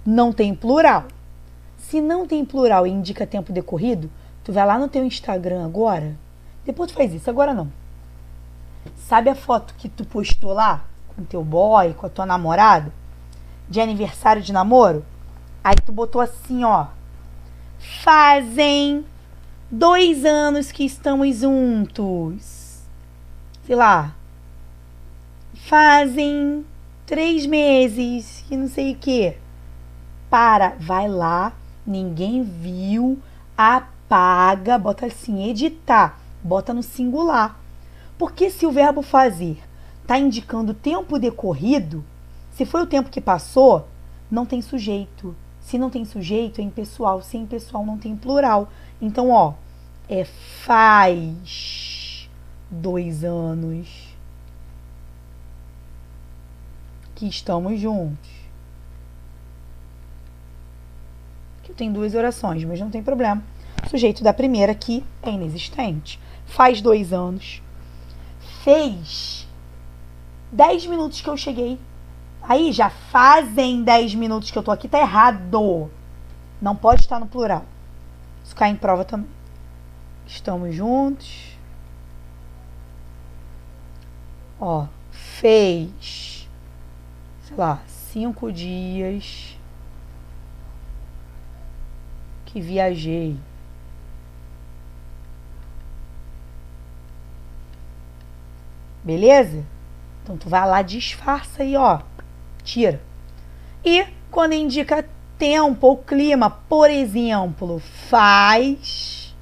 A: não tem plural. Se não tem plural e indica tempo decorrido, tu vai lá no teu Instagram agora. Depois tu faz isso, agora não. Sabe a foto que tu postou lá com teu boy, com a tua namorada, de aniversário de namoro? Aí tu botou assim, ó. Fazem 2 anos que estamos juntos. Sei lá. Fazem 3 meses que não sei o quê. para, vai lá, ninguém viu, apaga, bota assim, editar, bota no singular. Porque se o verbo fazer está indicando tempo decorrido, se foi o tempo que passou, não tem sujeito. Se não tem sujeito, é impessoal. Se é impessoal, não tem plural. Então, ó, faz 2 anos que estamos juntos. Que eu tenho 2 orações, mas não tem problema. O sujeito da primeira aqui é inexistente. Faz 2 anos. Fez 10 minutos que eu cheguei. Aí já fazem 10 minutos que eu tô aqui, tá errado. Não pode estar no plural. Isso cai em prova também. Estamos juntos. Ó, fez, sei lá, 5 dias que viajei. Beleza? Então tu vai lá, disfarça aí, ó. Tira. E quando indica tempo ou clima, por exemplo, faz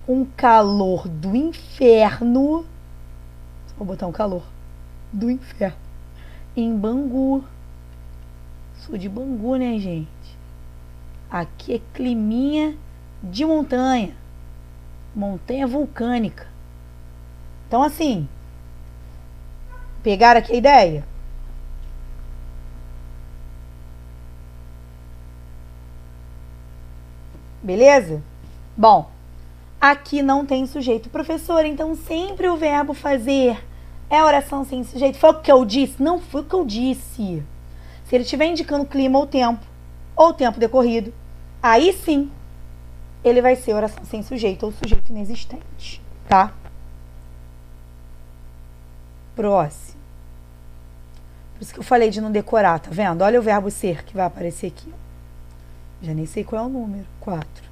A: um calor do inferno. Vou botar um calor do inferno em Bangu. Sou de Bangu, né, gente? Aqui é climinha de montanha. Montanha vulcânica. Então, assim, pegaram aqui a ideia? Beleza? Bom, aqui não tem sujeito. Professor, então sempre o verbo fazer é oração sem sujeito. Foi o que eu disse? Não foi o que eu disse. Se ele estiver indicando clima ou tempo decorrido, aí sim ele vai ser oração sem sujeito ou sujeito inexistente, tá? Próximo. Por isso que eu falei de não decorar, tá vendo? Olha o verbo ser que vai aparecer aqui. Já nem sei qual é o número. 4.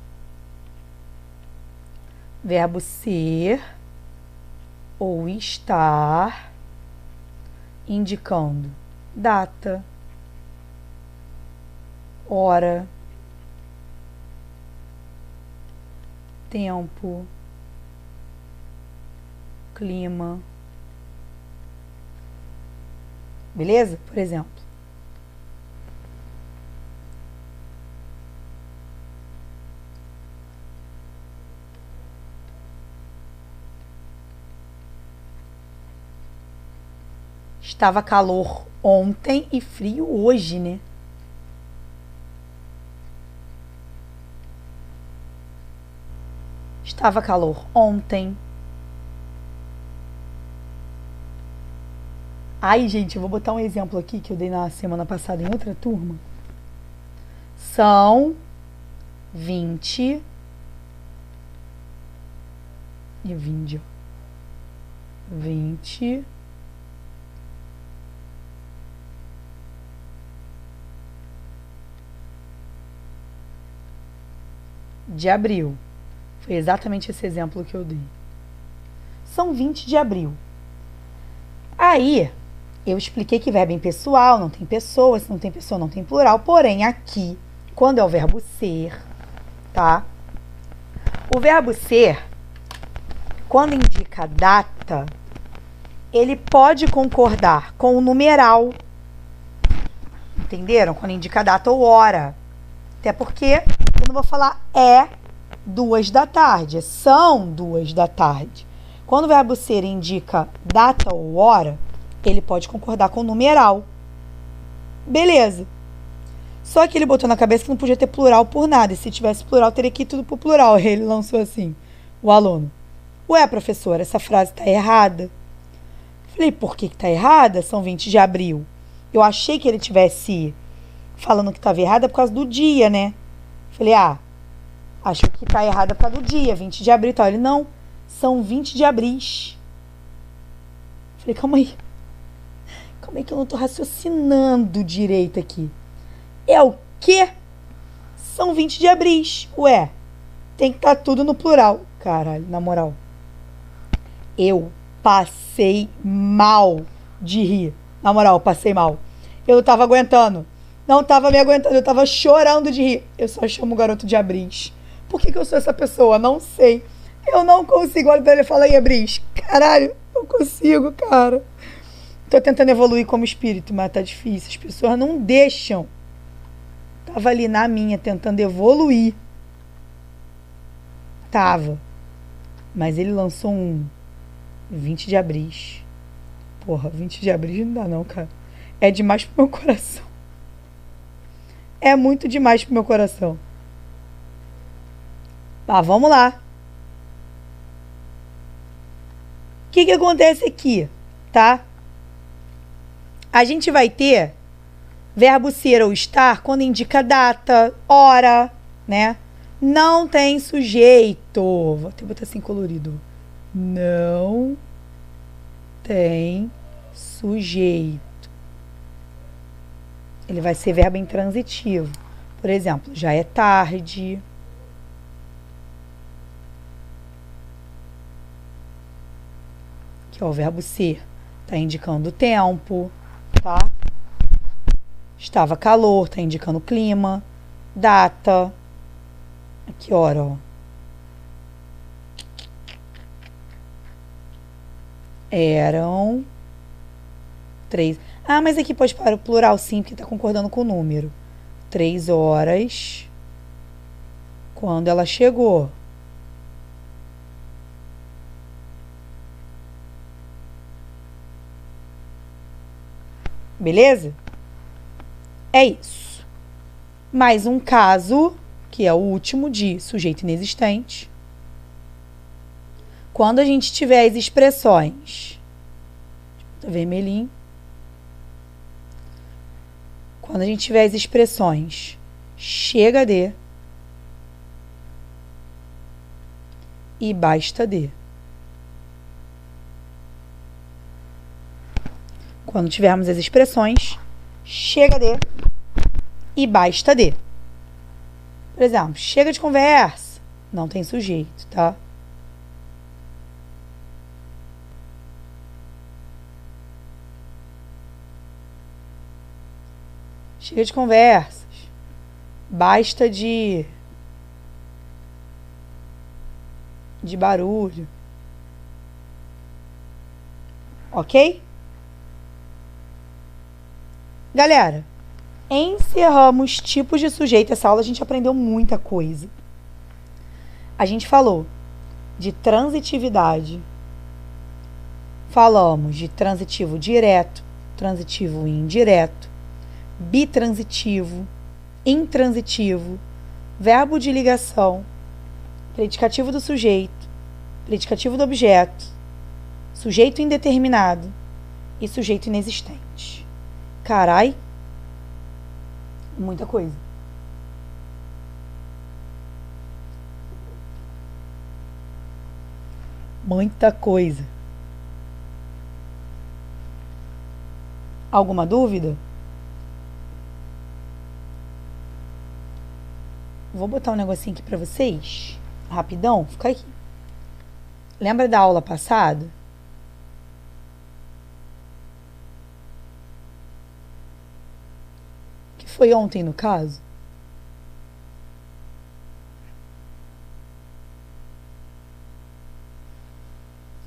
A: Verbo ser ou estar indicando data, hora, tempo, clima. Beleza? Por exemplo, estava calor ontem e frio hoje, né? Estava calor ontem. Ai, gente, eu vou botar um exemplo aqui que eu dei na semana passada em outra turma. São 20 e 20, ó. 20 de abril. Foi exatamente esse exemplo que eu dei. São 20 de abril. Aí, eu expliquei que verbo é impessoal, não tem pessoa, se não tem pessoa, não tem plural. Porém, aqui, quando é o verbo ser, tá? O verbo ser, quando indica data, ele pode concordar com o numeral. Entenderam? Quando indica data ou hora. Até porque eu não vou falar 2 da tarde, são 2 da tarde. Quando o verbo ser indica data ou hora, ele pode concordar com o numeral. Beleza. Só que ele botou na cabeça que não podia ter plural por nada. E se tivesse plural, teria que ir tudo pro plural. Aí ele lançou assim, o aluno. Ué, professora, essa frase tá errada. Falei, por que tá errada? São 20 de abril. Eu achei que ele tivesse falando que estava errada por causa do dia, né? Falei, acho que tá errada por causa do dia, 20 de abril e tal. Ele, não, são 20 de abris. Falei, calma aí. Calma aí que eu não tô raciocinando direito aqui. É o quê? São 20 de abris. Ué, tem que estar tudo no plural. Caralho, na moral. Eu passei mal de rir. Na moral, passei mal. Eu não tava aguentando. Não tava me aguentando, eu tava chorando de rir. Eu só chamo o garoto de Abris. Por que eu sou essa pessoa? Não sei. Eu não consigo. Olha pra ele e fala, aí, Abris. Caralho, não consigo, cara. Tô tentando evoluir como espírito, mas tá difícil. As pessoas não deixam. Tava ali na minha, tentando evoluir. Tava. Mas ele lançou um 20 de Abris. Porra, 20 de Abris não dá não, cara. É demais pro meu coração. É muito demais pro meu coração. Tá, vamos lá. O que acontece aqui, tá? A gente vai ter verbo ser ou estar quando indica data, hora, né? Não tem sujeito. Vou até botar assim colorido. Não tem sujeito. Ele vai ser verbo intransitivo. Por exemplo, já é tarde. Que é o verbo ser. Está indicando o tempo, tá? Estava calor, está indicando o clima. Data. Aqui, hora, ó. Eram 3. Ah, mas aqui pode para o plural sim, porque está concordando com o número. 3 horas quando ela chegou. Beleza? É isso. Mais um caso, que é o último de sujeito inexistente. Quando a gente tiver as expressões, tá vermelhinho. Quando a gente tiver as expressões chega de e basta de. Quando tivermos as expressões chega de e basta de. Por exemplo, chega de conversa, não tem sujeito, tá? Chega de conversas, basta de barulho. Ok? Galera, encerramos tipos de sujeito. Essa aula a gente aprendeu muita coisa. A gente falou de transitividade. Falamos de transitivo direto, transitivo indireto, bitransitivo, intransitivo, verbo de ligação, predicativo do sujeito, predicativo do objeto, sujeito indeterminado e sujeito inexistente. Carai, muita coisa. Muita coisa. Alguma dúvida? Vou botar um negocinho aqui pra vocês. Rapidão, fica aqui. Lembra da aula passada? Que foi ontem, no caso?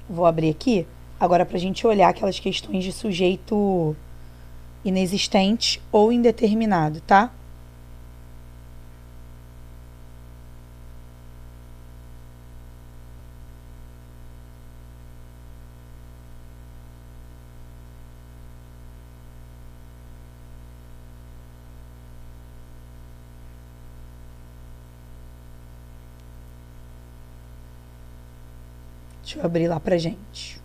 A: Vou abrir aqui. Agora pra gente olhar aquelas questões de sujeito inexistente ou indeterminado, tá? Deixa eu abrir lá pra gente.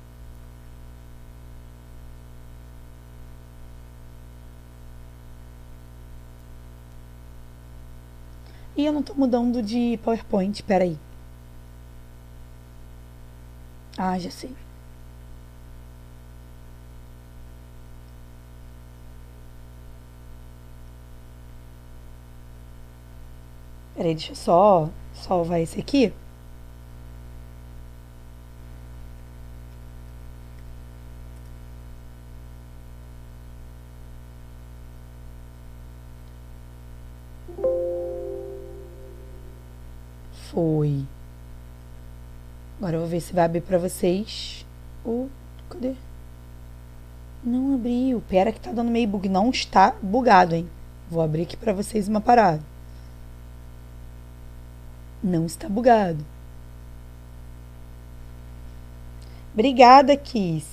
A: E eu não tô mudando de PowerPoint, peraí. Ah, já sei. Peraí, deixa eu só salvar esse aqui. foi. Agora eu vou ver se vai abrir pra vocês. Cadê? Não abriu. Pera que tá dando meio bug. Não está bugado, hein? Vou abrir aqui pra vocês uma parada. Não está bugado. Obrigada, Kiss.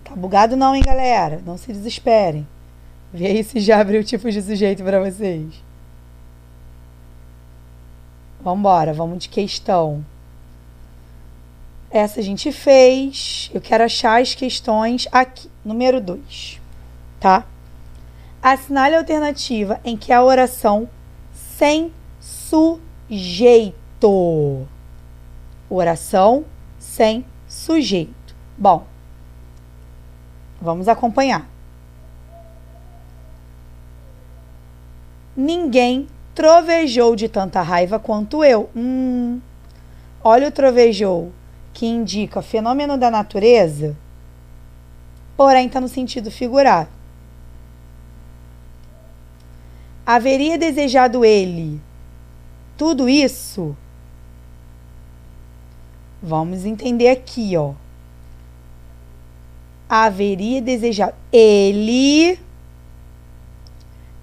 A: Tá bugado não, hein, galera? Não se desesperem. Vê aí se já abriu o tipo de sujeito pra vocês. Vambora, vamos de questão. Essa a gente fez. Eu quero achar as questões aqui. Número 2, tá? Assinale a alternativa em que a oração sem sujeito. Oração sem sujeito. Bom, vamos acompanhar. Ninguém trovejou de tanta raiva quanto eu. Olha o trovejou, que indica fenômeno da natureza, porém está no sentido figurado. Haveria desejado ele tudo isso? Vamos entender aqui, ó. Haveria desejado. Ele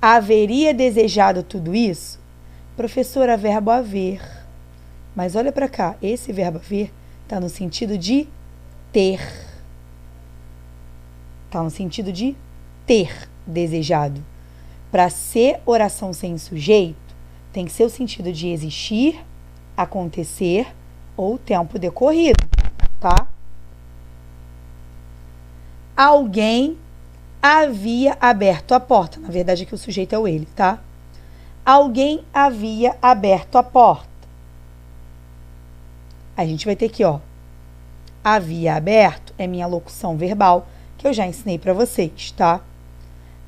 A: haveria desejado tudo isso? Professora, verbo haver. Mas olha para cá, esse verbo haver está no sentido de ter. Está no sentido de ter desejado. Para ser oração sem sujeito, tem que ser o sentido de existir, acontecer ou tempo decorrido, tá? Alguém havia aberto a porta. Na verdade, aqui o sujeito é o ele, tá? Alguém havia aberto a porta. A gente vai ter aqui, ó. Havia aberto é minha locução verbal, que eu já ensinei para vocês, tá?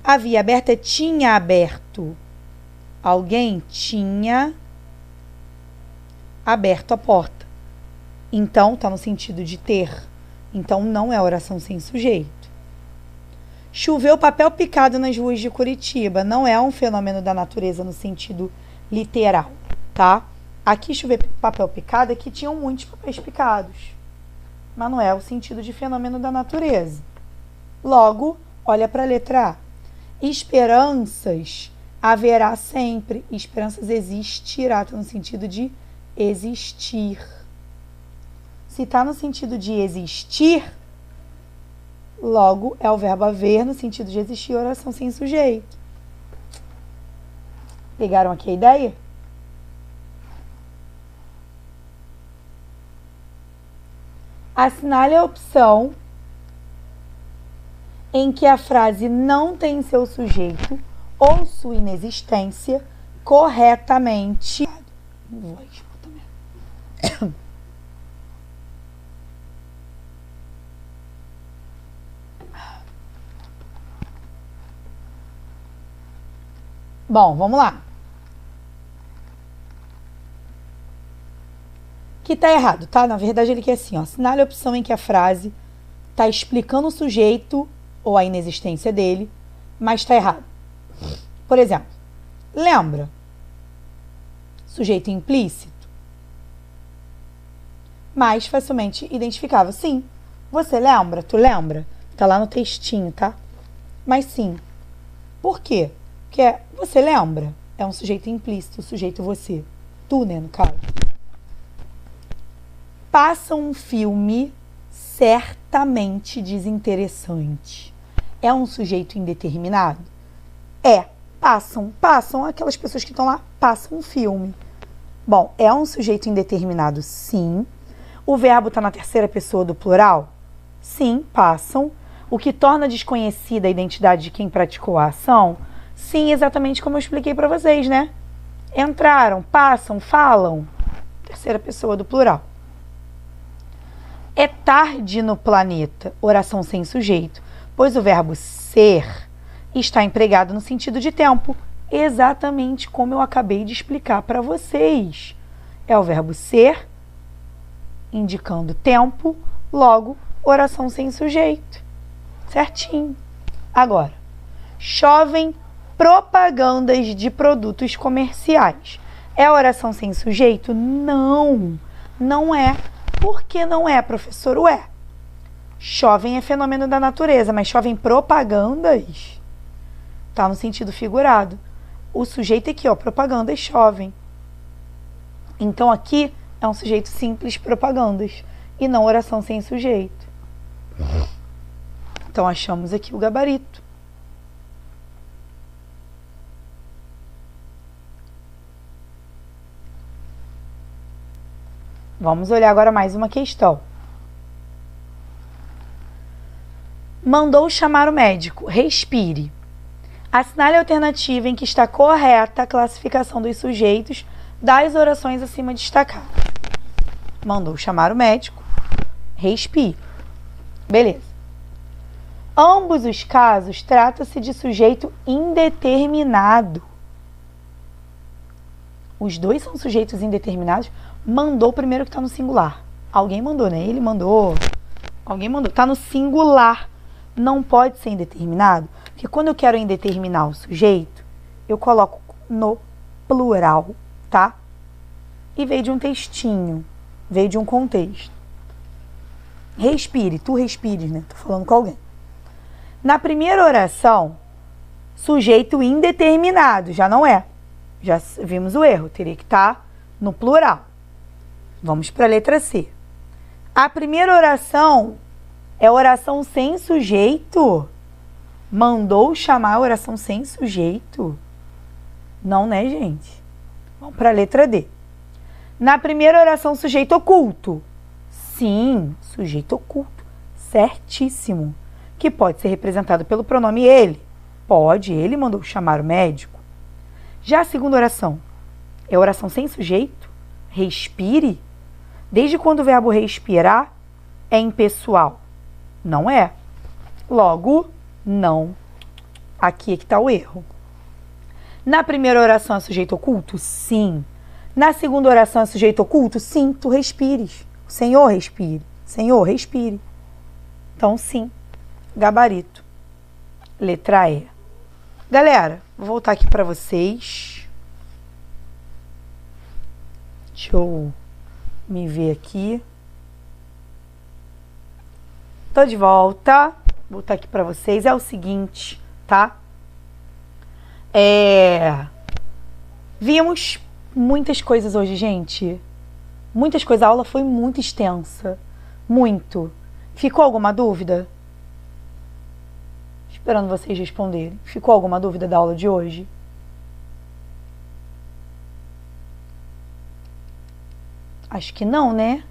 A: Havia aberto é tinha aberto. Alguém tinha aberto a porta. Então, tá no sentido de ter. Então, não é oração sem sujeito. Choveu papel picado nas ruas de Curitiba. Não é um fenômeno da natureza no sentido literal, tá? Aqui chover papel picado, aqui tinham muitos papéis picados. Mas não é o sentido de fenômeno da natureza. Logo, olha para a letra A. Esperanças haverá sempre. Esperanças existirá, tá no sentido de existir. Se está no sentido de existir, logo é o verbo haver no sentido de existir, oração sem sujeito. Pegaram aqui a ideia? Assinale a opção em que a frase não tem seu sujeito ou sua inexistência corretamente. Bom, vamos lá. Que tá errado, tá? Na verdade, ele quer assim, ó. Assinale a opção em que a frase tá explicando o sujeito ou a inexistência dele, mas tá errado. Por exemplo, lembra? Sujeito implícito. Mais facilmente identificável. Sim. Você lembra? Tu lembra? Tá lá no textinho, tá? Mas sim. Por quê? Porque você lembra? É um sujeito implícito, sujeito você. Tu, né, no caso. Passa um filme certamente desinteressante. É um sujeito indeterminado? É. Passam. Aquelas pessoas que estão lá, passam um filme. Bom, é um sujeito indeterminado, sim. O verbo está na terceira pessoa do plural? Sim, passam. O que torna desconhecida a identidade de quem praticou a ação? Sim, exatamente como eu expliquei para vocês, né? Entraram, passam, falam. Terceira pessoa do plural. É tarde no planeta, oração sem sujeito, pois o verbo ser está empregado no sentido de tempo, exatamente como eu acabei de explicar para vocês. É o verbo ser, indicando tempo, logo, oração sem sujeito. Certinho. Agora, chovem propagandas de produtos comerciais. É oração sem sujeito? Não, não é. Por que não é, professor? Ué, chovem é fenômeno da natureza, mas chovem propagandas? Tá no sentido figurado. O sujeito aqui, ó, propagandas chovem. Então aqui é um sujeito simples, propagandas, e não oração sem sujeito. Então achamos aqui o gabarito. Vamos olhar agora mais uma questão. Mandou chamar o médico. Respire. Assinale a alternativa em que está correta a classificação dos sujeitos das orações acima destacadas. Mandou chamar o médico. Respire. Beleza. Ambos os casos trata-se de sujeito indeterminado. Os dois são sujeitos indeterminados. Mandou primeiro que está no singular. Alguém mandou, né? Ele mandou. Alguém mandou. Está no singular. Não pode ser indeterminado. Porque quando eu quero indeterminar o sujeito, eu coloco no plural, tá? E veio de um textinho. Veio de um contexto. Respire. Tu respires, né? Tô falando com alguém. Na primeira oração, sujeito indeterminado. Já não é. Já vimos o erro. Teria que estar no plural. Vamos para a letra C. A primeira oração é oração sem sujeito. Mandou chamar a oração sem sujeito? Não, né, gente? Vamos para a letra D. Na primeira oração, sujeito oculto. Sim, sujeito oculto. Certíssimo. Que pode ser representado pelo pronome ele. Pode, ele mandou chamar o médico. Já a segunda oração é oração sem sujeito. Respire. Desde quando o verbo respirar é impessoal? Não é. Logo, não. Aqui é que está o erro. Na primeira oração é sujeito oculto? Sim. Na segunda oração é sujeito oculto? Sim, tu respires. O Senhor respire. Senhor, respire. Então, sim. Gabarito. Letra E. Galera, vou voltar aqui para vocês. Deixa eu me ver aqui. Tô de volta. Vou botar aqui para vocês. É o seguinte, tá? Vimos muitas coisas hoje, gente. Muitas coisas. A aula foi muito extensa. Muito. Ficou alguma dúvida? Esperando vocês responderem. Ficou alguma dúvida da aula de hoje? Acho que não, né?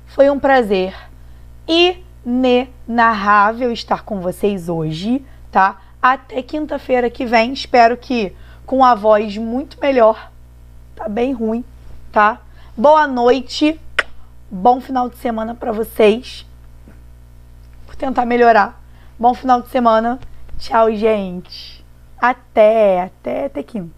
A: Foi um prazer inenarrável estar com vocês hoje, tá? Até quinta-feira que vem. Espero que com a voz muito melhor. Tá bem ruim, tá? Boa noite. Bom final de semana para vocês. Vou tentar melhorar. Bom final de semana. Tchau, gente. Até quinta.